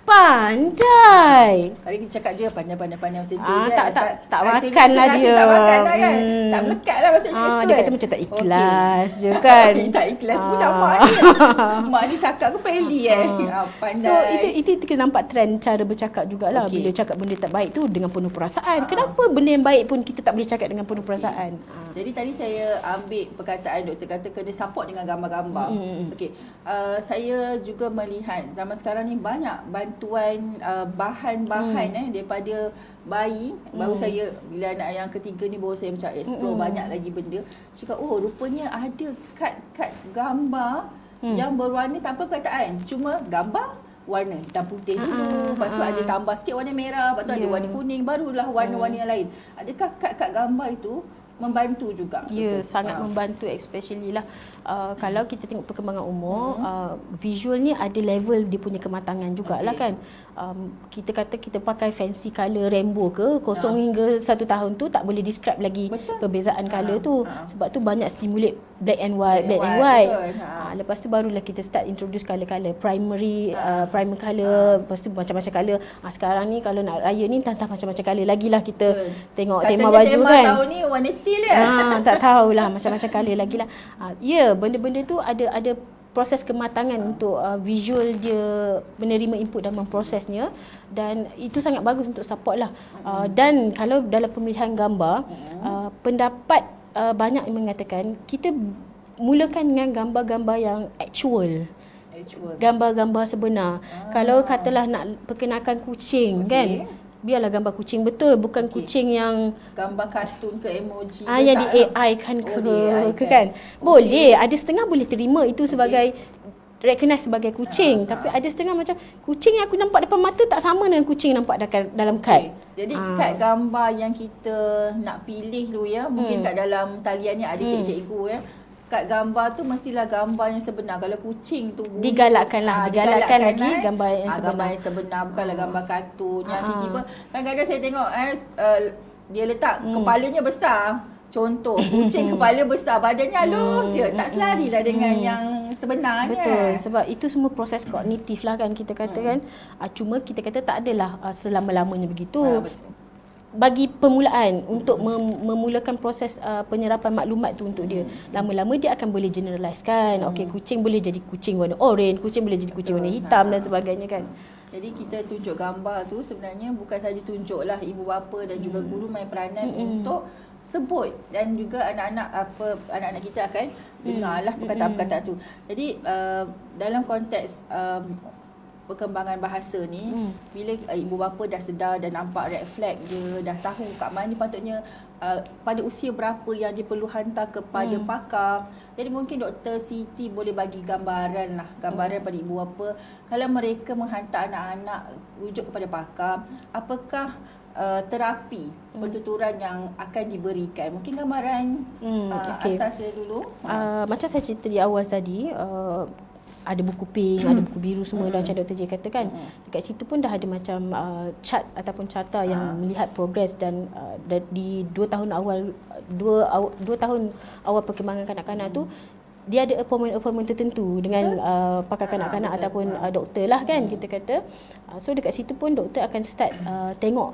Pandai. Kalau kita cakap dia pandai macam tu je. Tak makan lah dia. Tak makan lah kan. Tak melekat lah maksudnya. Dia kata macam tak ikhlas je kan. Tak ikhlas pun dah mak ni. Mak ni cakap ke peli pandai. So itu kita nampak trend cara bercakap jugalah. Bila cakap benda tak baik tu dengan penuh perasaan. Kenapa benda yang baik pun kita tak boleh cakap dengan penuh perasaan? Jadi tadi saya ambil perkataan doktor kata kena support dengan gambar-gambar. Saya juga melihat zaman sekarang ni banyak bantuan bahan-bahan daripada bayi. Baru saya bila anak yang ketiga ni baru saya macam explore banyak lagi benda. Cakap rupanya ada kad gambar yang berwarna tanpa perkataan. Cuma gambar warna hitam putih dulu, lepas tu ada tambah sikit warna merah, lepas tu ada warna kuning, barulah warna-warna yang lain. Adakah kad-kad gambar itu membantu juga? Ya, sangat membantu, especially lah kalau kita tengok perkembangan umur, visual ni ada level dia punya kematangan jugalah kan. Kita kata kita pakai fancy colour rainbow ke, 0 hingga 1 tahun tu tak boleh describe lagi perbezaan colour tu. Sebab tu banyak stimulate black and white. Lepas tu barulah kita start introduce colour-colour primary, primer colour, lepas tu macam-macam colour. Sekarang ni kalau nak raya ni entah macam-macam colour lagi lah kita tengok tema baju tema kan. Tahun ni warna teal tak tahulah macam-macam colour lagi lah. Ya, benda-benda tu ada proses kematangan untuk visual dia menerima input dan memprosesnya, dan itu sangat bagus untuk support lah. Dan kalau dalam pemilihan gambar, pendapat banyak yang mengatakan kita mulakan dengan gambar-gambar yang actual. Gambar-gambar sebenar. Kalau katalah nak perkenalkan kucing kan, biarlah gambar kucing betul, bukan kucing yang gambar kartun ke emoji yang di AI kan ke kan. Boleh, ada setengah boleh terima itu sebagai recognize sebagai kucing, tapi ada setengah macam kucing yang aku nampak depan mata tak sama dengan kucing nampak dalam kad. Jadi kad gambar yang kita nak pilih tu mungkin kat dalam talian ni ada cikgu kat gambar tu mestilah gambar yang sebenar. Kalau kucing tu digalakkan lagi gambar yang sebenar. Gambar yang sebenar, bukanlah gambar kartun. Yang tiba-tiba kadang-kadang saya tengok dia letak kepalanya besar. Contoh, kucing kepala besar, badannya halus je. Tak selarilah dengan yang sebenarnya. Betul, sebab itu semua proses kognitif lah kan kita kata kan. Cuma kita kata tak adalah selama-lamanya begitu. Betul. Bagi permulaan untuk memulakan proses penyerapan maklumat tu untuk dia. Lama-lama dia akan boleh generalize kan. Okey, kucing boleh jadi kucing warna oren, kucing boleh jadi kucing warna hitam dan sebagainya kan. Jadi kita tunjuk gambar tu sebenarnya bukan saja tunjuklah ibu bapa dan juga guru main peranan untuk sebut, dan juga anak-anak kita akan dengarlah perkataan-perkataan tu. Jadi dalam konteks perkembangan bahasa ni, bila ibu bapa dah sedar dan nampak red flag dia, dah tahu kat mana patutnya pada usia berapa yang dia perlu hantar kepada pakar. Jadi mungkin Dr. Siti boleh bagi gambaran pada ibu bapa, kalau mereka menghantar anak-anak rujuk kepada pakar, apakah terapi pertuturan yang akan diberikan. Mungkin gambaran asasnya dulu. Macam saya cerita di awal tadi, ada buku pink, ada buku biru semua macam Dr. J kata kan. Dekat situ pun dah ada macam chart ataupun carta yang melihat progres, dan di 2 tahun awal perkembangan kanak-kanak tu dia ada appointment tertentu dengan pakar kanak-kanak ataupun doktor lah kan kita kata. So dekat situ pun doktor akan start tengok,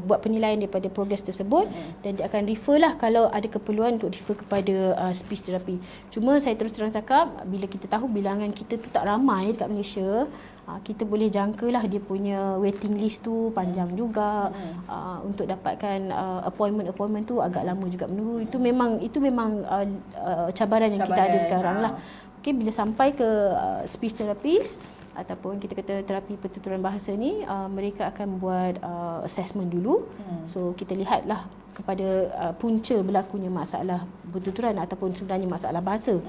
buat penilaian daripada progres tersebut, dan dia akan refer lah kalau ada keperluan untuk refer kepada speech therapy. Cuma saya terus terang cakap, bila kita tahu bilangan kita tu tak ramai dekat Malaysia, kita boleh jangkalah dia punya waiting list tu panjang juga. Untuk dapatkan appointment tu agak lama juga menunggu. Itu memang cabaran yang kita ada sekarang lah. Okay, bila sampai ke speech therapist ataupun kita kata terapi pertuturan bahasa ni, mereka akan buat assessment dulu. So kita lihatlah kepada punca berlakunya masalah pertuturan ataupun sebenarnya masalah bahasa.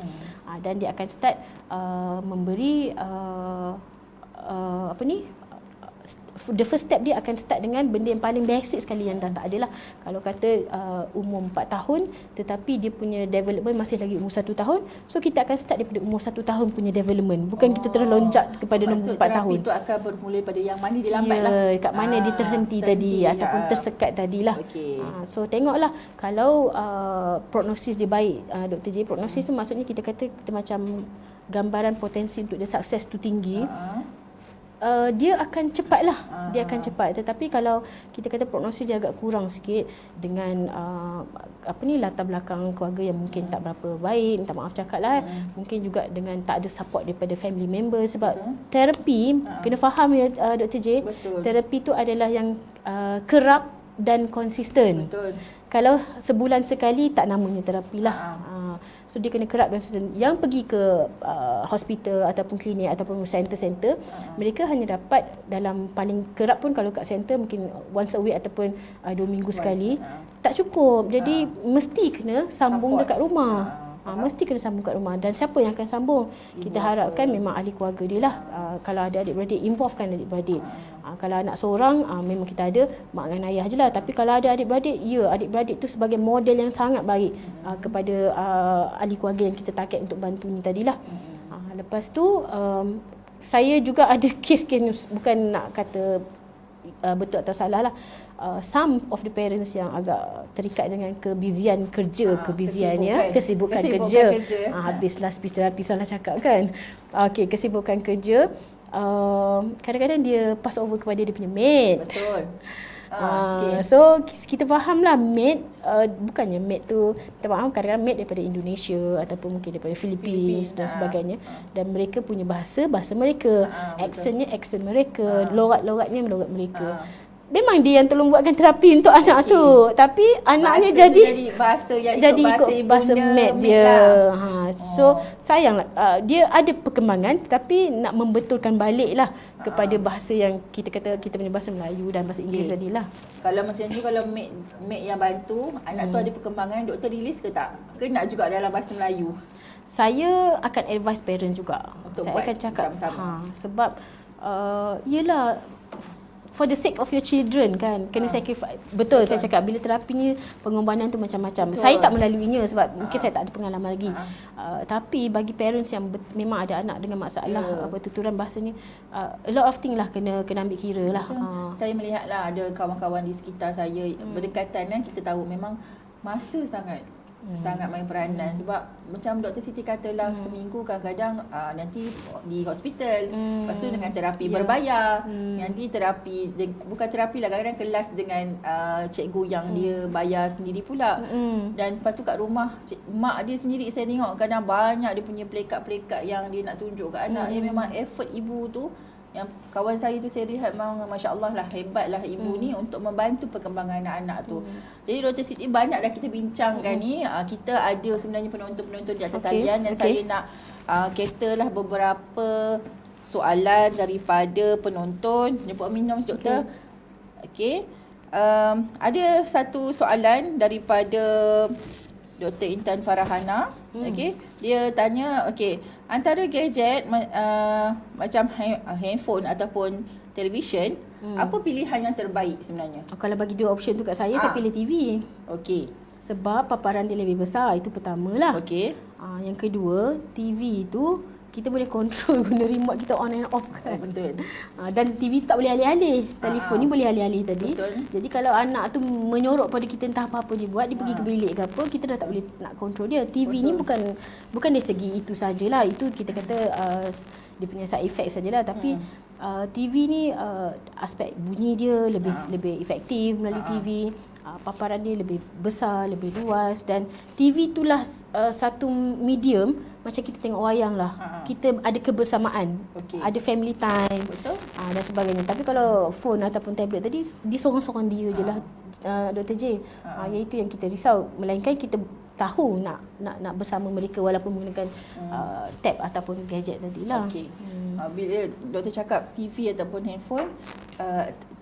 Dan dia akan start memberi the first step dia akan start dengan benda yang paling basic sekali yang dah tak adalah. Kalau kata umur 4 tahun tetapi dia punya development masih lagi umur 1 tahun, so kita akan start daripada umur 1 tahun punya development, bukan kita terus loncat kepada nombor 4 tahun. Itu akan bermula pada yang mana dia lambat lah. Kat mana dia terhenti tadi ataupun tersekat tadilah. So tengoklah kalau prognosis dia baik, Dr. J, prognosis tu maksudnya kita kata kita macam gambaran potensi untuk dia sukses tu tinggi. Dia akan cepatlah. Dia akan cepat. Tetapi kalau kita kata prognosis dia agak kurang sikit dengan latar belakang keluarga yang mungkin tak berapa baik, minta maaf cakap lah, mungkin juga dengan tak ada support daripada family member. Sebab terapi, kena faham ya Dr. J, terapi tu adalah yang kerap dan konsisten. Kalau sebulan sekali tak namanya terapi lah. So dia kena kerap dan konsisten. Yang pergi ke hospital ataupun klinik ataupun center-center, mereka hanya dapat dalam paling kerap pun kalau kat center mungkin once a week ataupun 2 minggu sekali. Tak cukup. Jadi mesti kena sambung dekat rumah. Mesti kena sambung kat rumah. Dan siapa yang akan sambung? Kita harapkan memang ahli keluarga dia lah. Kalau ada adik-beradik, involvekan adik-beradik. Kalau anak seorang, memang kita ada mak dengan ayah je lah. Tapi kalau ada adik-beradik, adik-beradik tu sebagai model yang sangat baik kepada ahli keluarga yang kita target untuk bantu ni tadilah. Lepas tu, saya juga ada kes-kes, bukan nak kata betul atau salah lah. Some of the parents yang agak terikat dengan kebizian kerja, kesibukan kerja. Habislah speech therapy salah cakap kan. Okey, kesibukan kerja. Kadang-kadang dia pass over kepada dia punya mate. Betul. So kita fahamlah mate, bukannya mate tu, kita faham kadang-kadang mate daripada Indonesia ataupun mungkin daripada Philippines dan sebagainya, dan mereka punya bahasa mereka, accent mereka, logat-logatnya logat mereka. Memang dia yang tolong buatkan terapi untuk anak tu, tapi anaknya jadi bahasa yang ikut bahasa mat dia. So sayanglah, dia ada perkembangan tapi nak membetulkan baliklah kepada bahasa yang kita kata kita punya bahasa Melayu dan bahasa Inggeris tadilah. Kalau macam tu, kalau mat yang bantu anak tu ada perkembangan, doktor release ke tak? Ke nak juga dalam bahasa Melayu? Saya akan advise parent juga. Untuk saya akan cakap sama-sama. Sebab yelah, for the sake of your children kan, kena sacrifice. Betul saya cakap, bila terapi ni pengorbanan tu macam-macam. Saya tak melaluinya sebab mungkin saya tak ada pengalaman lagi. Tapi bagi parents yang memang ada anak dengan masalah tuturan bahasa ni, a lot of thing lah kena ambil kira lah. Saya melihat lah ada kawan-kawan di sekitar saya berdekatan kan, kita tahu memang masa sangat main peranan sebab macam Dr. Siti katalah seminggu kadang-kadang nanti di hospital, lepas tu dengan terapi berbayar, nanti terapi bukan terapi lah, kadang-kadang kelas dengan cikgu yang dia bayar sendiri pula, dan lepas tu kat rumah mak dia sendiri saya tengok kadang banyak dia punya plekat-plekat yang dia nak tunjuk kat anak. Yang memang effort ibu tu, yang kawan saya tu saya lihat memang Masya Allah lah, hebat lah ibu ni untuk membantu perkembangan anak-anak tu. Jadi Dr. Siti banyak dah kita bincangkan ni. Kita ada sebenarnya penonton-penonton di atas talian dan saya nak katalah beberapa soalan daripada penonton. Jemput minum doktor. Okey. Ada satu soalan daripada Dr. Intan Farahana. Okey. Dia tanya, antara gadget macam handphone ataupun televisyen, apa pilihan yang terbaik sebenarnya? Kalau bagi dua option tu kat saya, saya pilih TV. Okey. Sebab paparan dia lebih besar, itu pertamalah. Okey. Yang kedua, TV tu kita boleh control guna remote kita on and off kan. Betul. Dan TV tu tak boleh alih-alih. Telefon ni boleh alih-alih tadi. Betul. Jadi kalau anak tu menyorok pada kita entah apa-apa dia buat, dia pergi ke bilik ke apa, kita dah tak boleh nak control dia. TV ni bukan dari segi itu sajalah. Itu kita kata dia punya side effect sajalah, tapi TV ni aspek bunyi dia lebih efektif melalui TV. Paparan dia lebih besar, lebih luas, dan TV itulah satu medium macam kita tengok wayang lah. Kita ada kebersamaan, ada family time. Betul. Dan sebagainya. Tapi kalau phone ataupun tablet tadi, dia sorang-sorang dia je lah, Dr. J. Iaitu yang kita risau, melainkan kita tahu nak bersama mereka walaupun menggunakan tab ataupun gadget tadi lah. Okey. Bila doktor cakap TV ataupun handphone,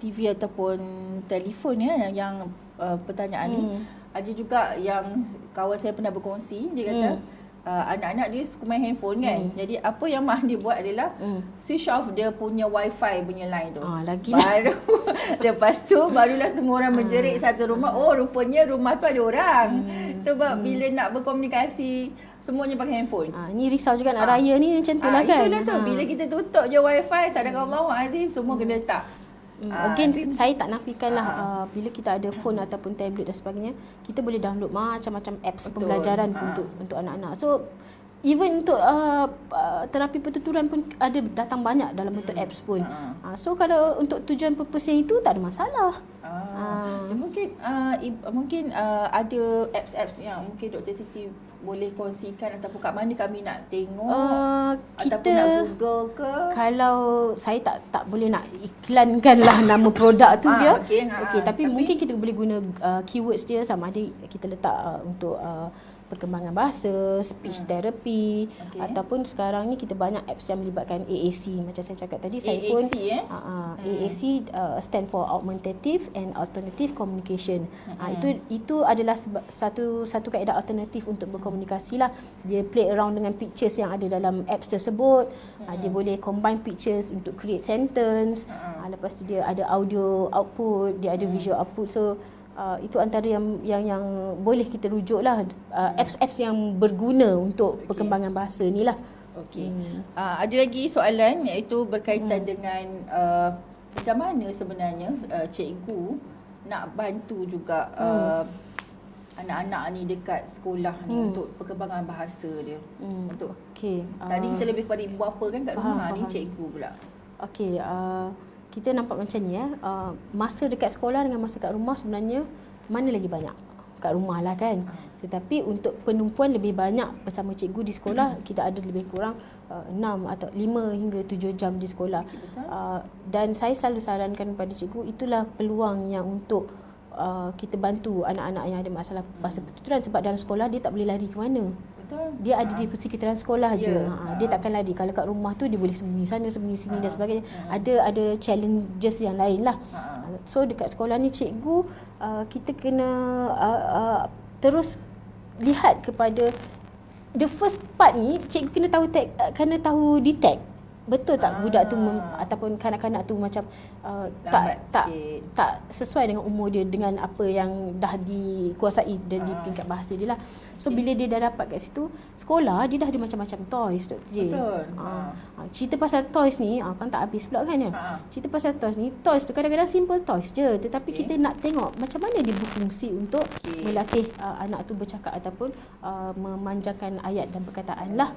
TV ataupun telefon yang pertanyaan ni, ada juga yang kawan saya pernah berkongsi, dia kata anak-anak dia suka main handphone kan. Jadi apa yang mak dia buat adalah switch off dia punya wifi punya line tu. Baru lepas tu barulah semua orang menjerit satu rumah, oh rupanya rumah tu ada orang. Sebab bila nak berkomunikasi semuanya pakai handphone. Ni risau juga nak raya ni macam tu lah kan. Itulah tu, bila kita tutup je wifi, sadaqallahul-azim, semua kena letak. Again, saya tak nafikan lah bila kita ada phone ataupun tablet dan sebagainya, kita boleh download macam-macam apps pembelajaran untuk anak-anak. So even untuk terapi pertuturan pun ada datang banyak dalam bentuk apps pun. So kalau untuk tujuan purpose yang itu tak ada masalah. Mungkin ada apps-apps yang mungkin Dr. Siti boleh kongsikan ataupun kat mana kami nak tengok, ataupun nak Google ke? Kalau saya tak boleh nak iklankan lah nama produk tu dia. Tapi mungkin kita boleh guna keywords dia, sama ada kita letak untuk perkembangan bahasa, speech therapy, ataupun sekarang ni kita banyak apps yang melibatkan AAC macam saya cakap tadi. Saya pun AAC stand for Augmentative and Alternative Communication. Itu adalah satu kaedah alternatif untuk berkomunikasi lah. Dia play around dengan pictures yang ada dalam apps tersebut. Dia boleh combine pictures untuk create sentence. Lepas tu dia ada audio output, dia ada visual output. So itu antara yang boleh kita rujuk lah, apps-apps yang berguna untuk perkembangan bahasa ni lah. Ada lagi soalan iaitu berkaitan dengan macam mana sebenarnya cikgu nak bantu juga anak-anak ni dekat sekolah ni untuk perkembangan bahasa dia. Tadi kita lebih kepada ibu bapa kan kat rumah, ni cikgu pula. Kita nampak macam ni masa dekat sekolah dengan masa kat rumah sebenarnya mana lagi banyak? Kat rumah lah kan. Tetapi untuk penumpuan lebih banyak bersama cikgu di sekolah, kita ada lebih kurang 6 atau 5 hingga 7 jam di sekolah. Dan saya selalu sarankan kepada cikgu, itulah peluang yang untuk kita bantu anak-anak yang ada masalah bahasa pertuturan, sebab dalam sekolah dia tak boleh lari ke mana. Dia ada di persekitaran sekolah je. Dia takkan lari. Kalau kat rumah tu dia boleh sembunyi sana, sembunyi sini dan sebagainya. Ada challenges yang lain lah. So dekat sekolah ni cikgu kita kena terus lihat kepada the first part ni, cikgu kena tahu detect betul tak budak tu ataupun kanak-kanak tu macam tak sesuai dengan umur dia, dengan apa yang dah dikuasai dari peringkat bahasa dia lah. So bila dia dah dapat kat situ, sekolah dia dah ada macam-macam toys, Dr. J. Betul. Cerita pasal toys ni, kan tak habis pula kan ya. Cerita pasal toys ni, toys tu kadang-kadang simple toys je, tetapi kita nak tengok macam mana dia berfungsi untuk melatih anak tu bercakap ataupun memanjangkan ayat dan perkataan lah.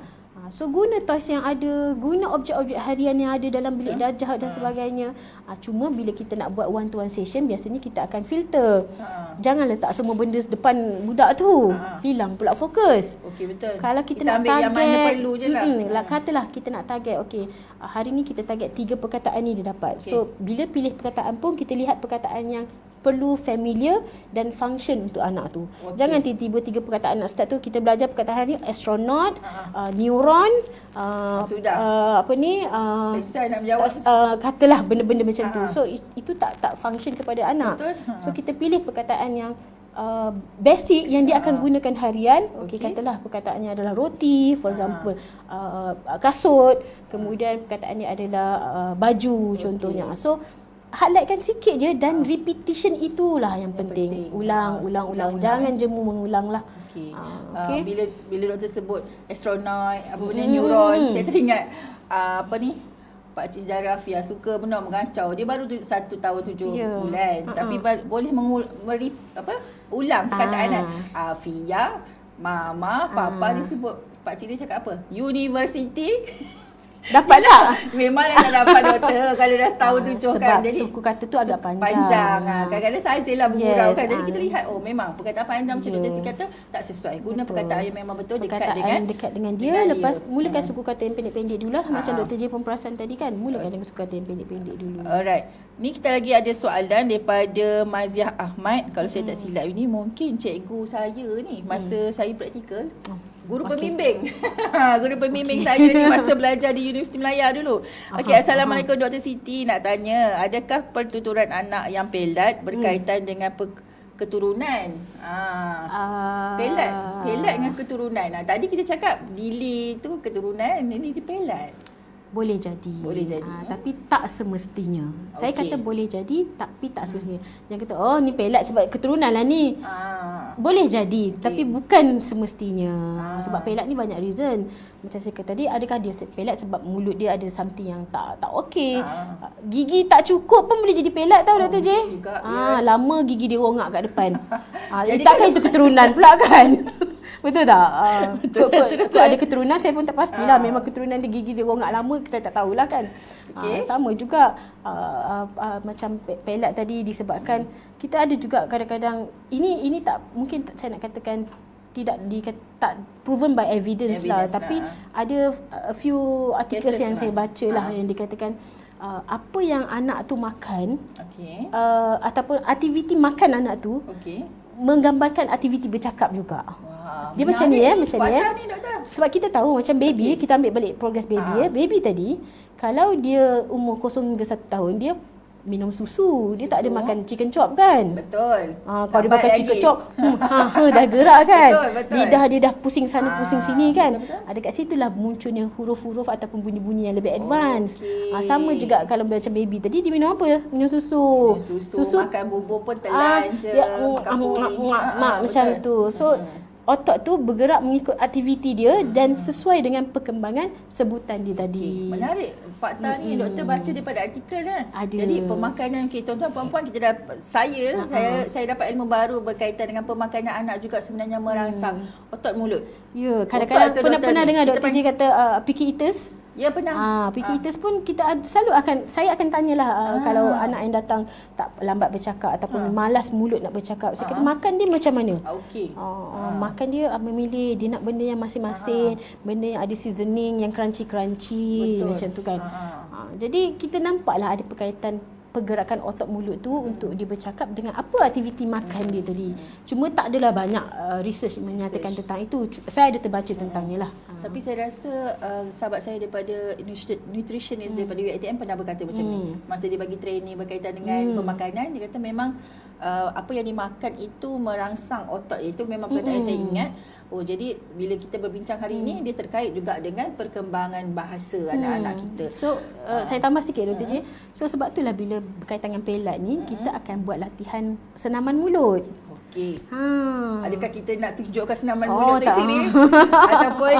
So guna toys yang ada, guna objek-objek harian yang ada dalam bilik darjah dan sebagainya. Cuma bila kita nak buat one to one session, biasanya kita akan filter. Jangan letak semua benda depan budak tu. Hilang pula fokus. Okey, betul. Kalau kita nak ambil target, yang mana perlu je lah. Katalah kita nak target, okey, hari ni kita target 3 perkataan ni dia dapat. So bila pilih perkataan pun kita lihat perkataan yang perlu familiar dan function untuk anak tu. Jangan tiba-tiba 3 perkataan nak start tu kita belajar perkataan hari ni astronaut, neuron, apa ni, nak menjawab. katalah benda-benda macam tu. So itu tak function kepada anak. Betul. So kita pilih perkataan yang basic yang dia akan gunakan harian. Okey, katalah perkataannya adalah roti, for example, kasut, kemudian perkataannya adalah baju contohnya. So highlightkan sikit je dan repetition itulah yang penting. Ulang. Jangan jemu mengulang lah. Okay. Bila doktor sebut astronaut, apa benda neuron, saya teringat apa ni, Pak Cik Sejarah Afia suka benar mengacau. Dia baru 1 tahun 7 bulan. Tapi boleh ulang perkataan kan. Afia, mama, papa, dia sebut. Pak Cik dia cakap apa? University. Dapat tak? Memang nak dapat doktor kalau dah tahun 7 kan. Jadi suku kata tu agak panjang. Kadang-kadang sajalah bergurau-kan. Jadi kita lihat memang perkataan panjang macam doktor kata tak sesuai. Guna perkataan yang memang betul dekat dengan dia. Lepas mulakan suku kata yang pendek-pendek dulu lah. Macam Dr. J pun perasan tadi kan. Mulakan dengan suku kata yang pendek-pendek dulu. Alright. Ni kita lagi ada soalan daripada Maziah Ahmad. Kalau saya tak silap ini mungkin cikgu saya ni masa saya praktikal. Guru pembimbing. Guru pembimbing saya ni masa belajar di Universiti Melaya dulu. Okey, Assalamualaikum Dr. Siti. Nak tanya, adakah pertuturan anak yang pelat berkaitan dengan keturunan? Pelat dengan keturunan. Tadi kita cakap delay tu keturunan, ini dia pelat. Boleh jadi. Tapi tak semestinya. Saya kata boleh jadi tapi tak semestinya. Jangan kata ni pelat sebab keturunan lah ni. Boleh jadi tapi bukan semestinya. Sebab pelat ni banyak reason. Macam saya kata tadi, adakah dia pelat sebab mulut dia ada something yang tak okey. Gigi tak cukup pun boleh jadi pelat tau Dr. J. Lama gigi dia rongak kat depan. Takkan itu keturunan pula kan? Betul tak? Betul. Ada keturunan, saya pun tak pastilah. Memang keturunan dia gigi dia rongak lama, saya tak tahulah kan. Sama juga macam pelat tadi disebabkan kita ada juga kadang-kadang ini tak mungkin saya nak katakan tak proven by evidence lah, tapi ada a few articles yang saya baca lah yang dikatakan apa yang anak tu makan ataupun aktiviti makan anak tu menggambarkan aktiviti bercakap juga. Dia macam ni Sebab kita tahu macam baby, kita ambil balik progress baby baby tadi kalau dia umur 0 hingga 1 tahun dia minum susu. Dia tak ada makan chicken chop kan? Betul. Kalau dia makan chicken chop, dah gerak kan? Betul. Lidah dia dah pusing sana pusing sini kan? Ada kat situlah munculnya huruf-huruf ataupun bunyi-bunyi yang lebih advance. Sama juga kalau macam baby tadi dia minum apa? Minum susu. Makan bubur pun telan je. Macam tu. So otak tu bergerak mengikut aktiviti dia dan sesuai dengan perkembangan sebutan dia tadi. Menarik. Fakta ni doktor baca daripada artikel kan. Ada. Jadi pemakanan tuan-tuan puan-puan kita dapat saya dapat ilmu baru berkaitan dengan pemakanan anak juga sebenarnya merangsang otot mulut. Ya, kadang-kadang pernah dengar Dr. J kata picky eaters. Ya, pernah. Picky eaters pun saya akan tanyalah kalau anak yang datang tak lambat bercakap ataupun malas mulut nak bercakap. Saya kata makan dia macam mana? Makan dia memilih dia nak benda yang masing-masing, benda yang ada seasoning, yang crunchy macam tu kan. Jadi kita nampaklah ada perkaitan pergerakan otot mulut tu untuk dia bercakap dengan apa aktiviti makan dia tadi. Cuma tak adalah banyak research menyatakan tentang itu. Saya ada terbaca tentangnya lah. Tapi saya rasa sahabat saya daripada nutritionist daripada UiTM pernah berkata macam ni. Masa dia bagi training berkaitan dengan pemakanan, dia kata memang apa yang dimakan itu merangsang otot. Itu memang perkataan yang saya ingat. Oh, jadi bila kita berbincang hari ini, dia terkait juga dengan perkembangan bahasa anak-anak kita. So, saya tambah sikit Dr. J. So, sebab itulah bila berkaitan dengan pelat ni, kita akan buat latihan senaman mulut. Okey. Adakah kita nak tunjukkan senaman mulut di tak. sini? Ataupun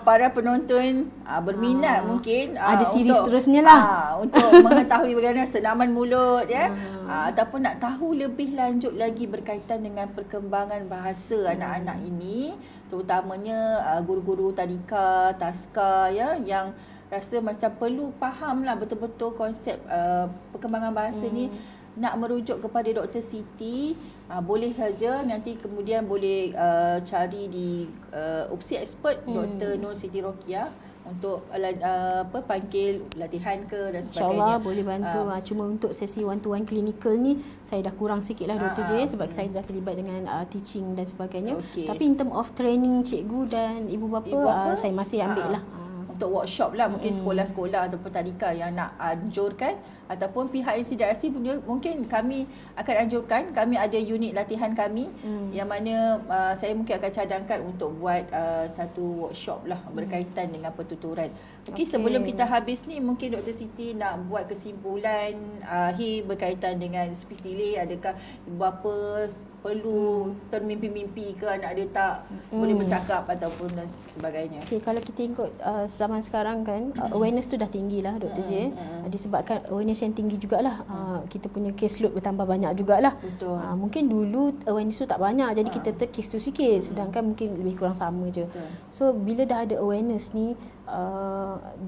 para penonton berminat mungkin ada siri untuk, seterusnya lah. Untuk mengetahui bagaimana senaman mulut ya. Ataupun nak tahu lebih lanjut lagi berkaitan dengan perkembangan bahasa anak-anak ini, terutamanya guru-guru tadika, taska ya, yang rasa macam perlu fahamlah betul-betul konsep perkembangan bahasa ni. Nak merujuk kepada Dr. Siti, boleh saja nanti kemudian boleh cari di opsi expert Dr. Nur Siti Rokiah untuk panggil latihan ke dan sebagainya. InsyaAllah boleh bantu. Cuma untuk sesi one-to-one clinical ni saya dah kurang sikit lah Dr. J, sebab saya dah terlibat dengan teaching dan sebagainya. Tapi in term of training cikgu dan ibu bapa, saya masih ambil lah. Untuk workshop lah, mungkin sekolah-sekolah ataupun tadika yang nak anjurkan, ataupun pihak NCDRC mungkin kami akan anjurkan. Kami ada unit latihan kami yang mana saya mungkin akan cadangkan untuk buat satu workshop lah berkaitan dengan pertuturan. Okey, sebelum kita habis ni, mungkin Dr. Siti nak buat kesimpulan akhir berkaitan dengan speech delay. Adakah ibu bapa perlu termimpi-mimpi ke anak dia tak boleh bercakap ataupun dan sebagainya? Okey, kalau kita ikut zaman sekarang kan, awareness tu dah tinggi lah Dr. J. Disebabkan awareness yang tinggi jugalah, kita punya caseload bertambah banyak jugalah. Betul. Mungkin dulu awareness tu tak banyak, jadi kita tercase tu sikit, sedangkan mungkin lebih kurang sama je. So bila dah ada awareness ni,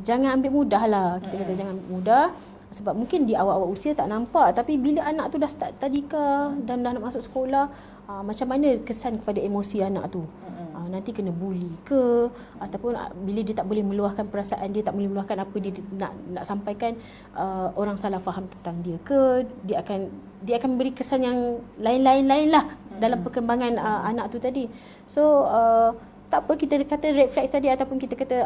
jangan ambil mudah lah. Kita kata jangan ambil mudah, sebab mungkin di awal-awal usia tak nampak, tapi bila anak tu dah start tadika dan dah nak masuk sekolah, macam mana kesan kepada emosi anak tu. Nanti kena bully ke, ataupun bila dia tak boleh meluahkan perasaan dia, tak boleh meluahkan apa dia nak sampaikan, orang salah faham tentang dia ke, dia akan beri kesan yang lain-lain lah dalam perkembangan anak tu tadi. So tak apa kita kata red flag tadi, ataupun kita kata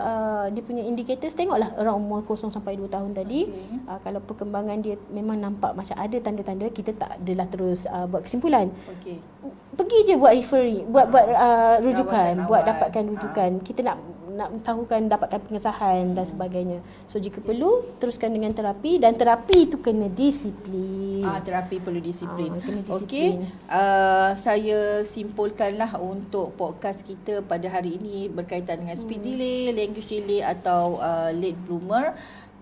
dia punya indicators, tengoklah around umur 0 sampai 2 tahun tadi. Kalau perkembangan dia memang nampak macam ada tanda-tanda, kita tak adalah terus buat kesimpulan. Pergi je buat referring, buat rujukan, buat dapatkan rujukan. Kita nak tahukan, dapatkan pengesahan dan sebagainya. So jika perlu, teruskan dengan terapi, dan terapi itu kena disiplin. Terapi perlu disiplin. Kena disiplin. Okey, saya simpulkanlah untuk podcast kita pada hari ini berkaitan dengan speech delay, language delay atau late bloomer.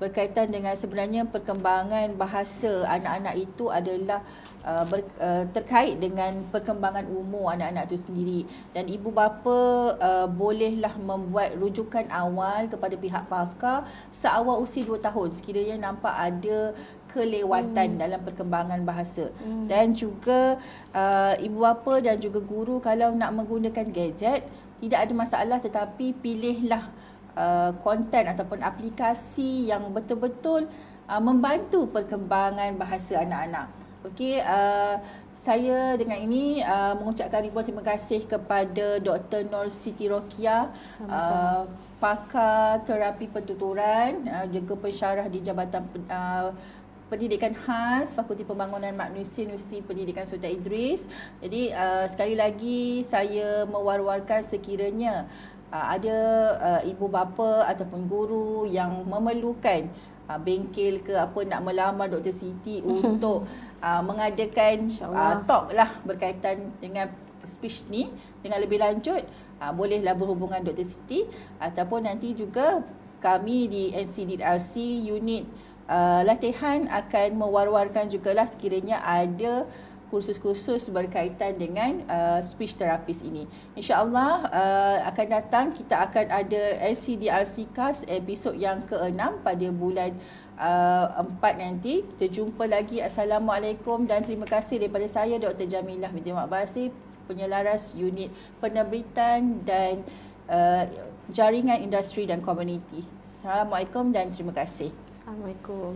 Berkaitan dengan sebenarnya perkembangan bahasa anak-anak itu adalah terkait dengan perkembangan umur anak-anak itu sendiri, dan ibu bapa bolehlah membuat rujukan awal kepada pihak pakar seawal usia 2 tahun sekiranya nampak ada kelewatan dalam perkembangan bahasa. Dan juga ibu bapa dan juga guru kalau nak menggunakan gadget tidak ada masalah, tetapi pilihlah konten ataupun aplikasi yang betul-betul membantu perkembangan bahasa anak-anak. Okey, saya dengan ini mengucapkan ribuan terima kasih kepada Dr. Nur Siti Rokiah, pakar terapi pertuturan, juga pensyarah di Jabatan Pendidikan Khas Fakulti Pembangunan Manusia Universiti Pendidikan Sultan Idris. Jadi sekali lagi saya mewar-warkan sekiranya ada ibu bapa ataupun guru yang memerlukan bengkel ke apa nak melamar Dr. Siti untuk mengadakan talk lah berkaitan dengan speech ni dengan lebih lanjut, bolehlah berhubungan Dr. Siti, ataupun nanti juga kami di NCDRC unit latihan akan mewar-warkan jugalah sekiranya ada kursus-kursus berkaitan dengan speech therapist ini. InsyaAllah akan datang kita akan ada NCDRC CAS episod yang ke-6 pada bulan 4 nanti. Kita jumpa lagi. Assalamualaikum dan terima kasih daripada saya Dr. Jamilah binti Mak Basir, penyelaras unit penerbitan dan jaringan industri dan komuniti. Assalamualaikum dan terima kasih. Assalamualaikum.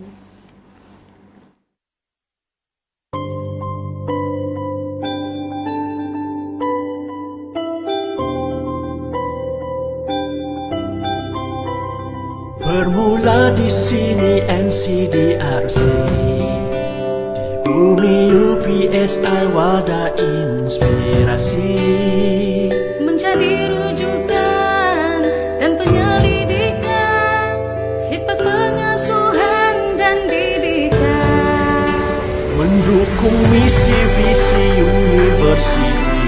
Bermula di sini NCDRC, Bumi UPSI wadah inspirasi, menjadi rujukan dan penyelidikan, khidmat pengasuhan dan didikan, mendukung misi visi universiti,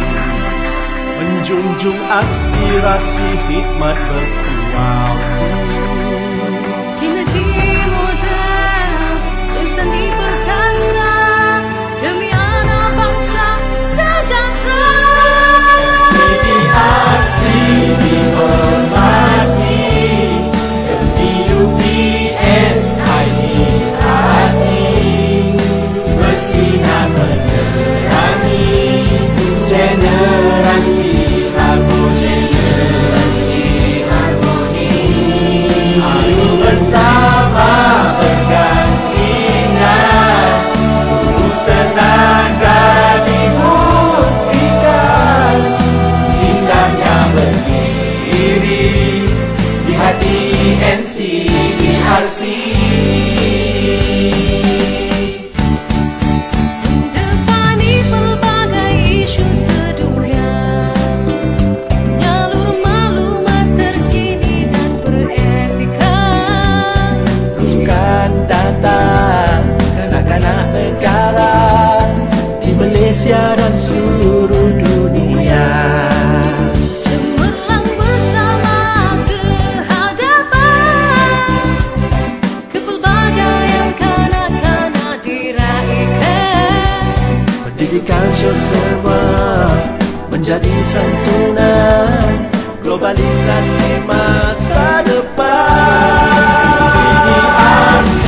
menjunjung aspirasi hikmat berkualiti. sinergi modal insan diperkasa demi anak bangsa sejahtera. CDRC dihormati, UPSI dihati, bersinar menerangi generasi harmoni. Mari bersama bergantian, seluruh tenaga dibuktikan, indahnya berdiri di hati NCDRC. Mendepani pelbagai isu sedunia, menyalur maklumat terkini dan beretika, Bukan data kanak-kanak negara di Malaysia dan seluruh dunia. cemerlang bersama ke hadapan, ke pelbagai kanak-kanak diraikan. Pendidikan sosial menjadi santunan globalisasi masa depan. CDRC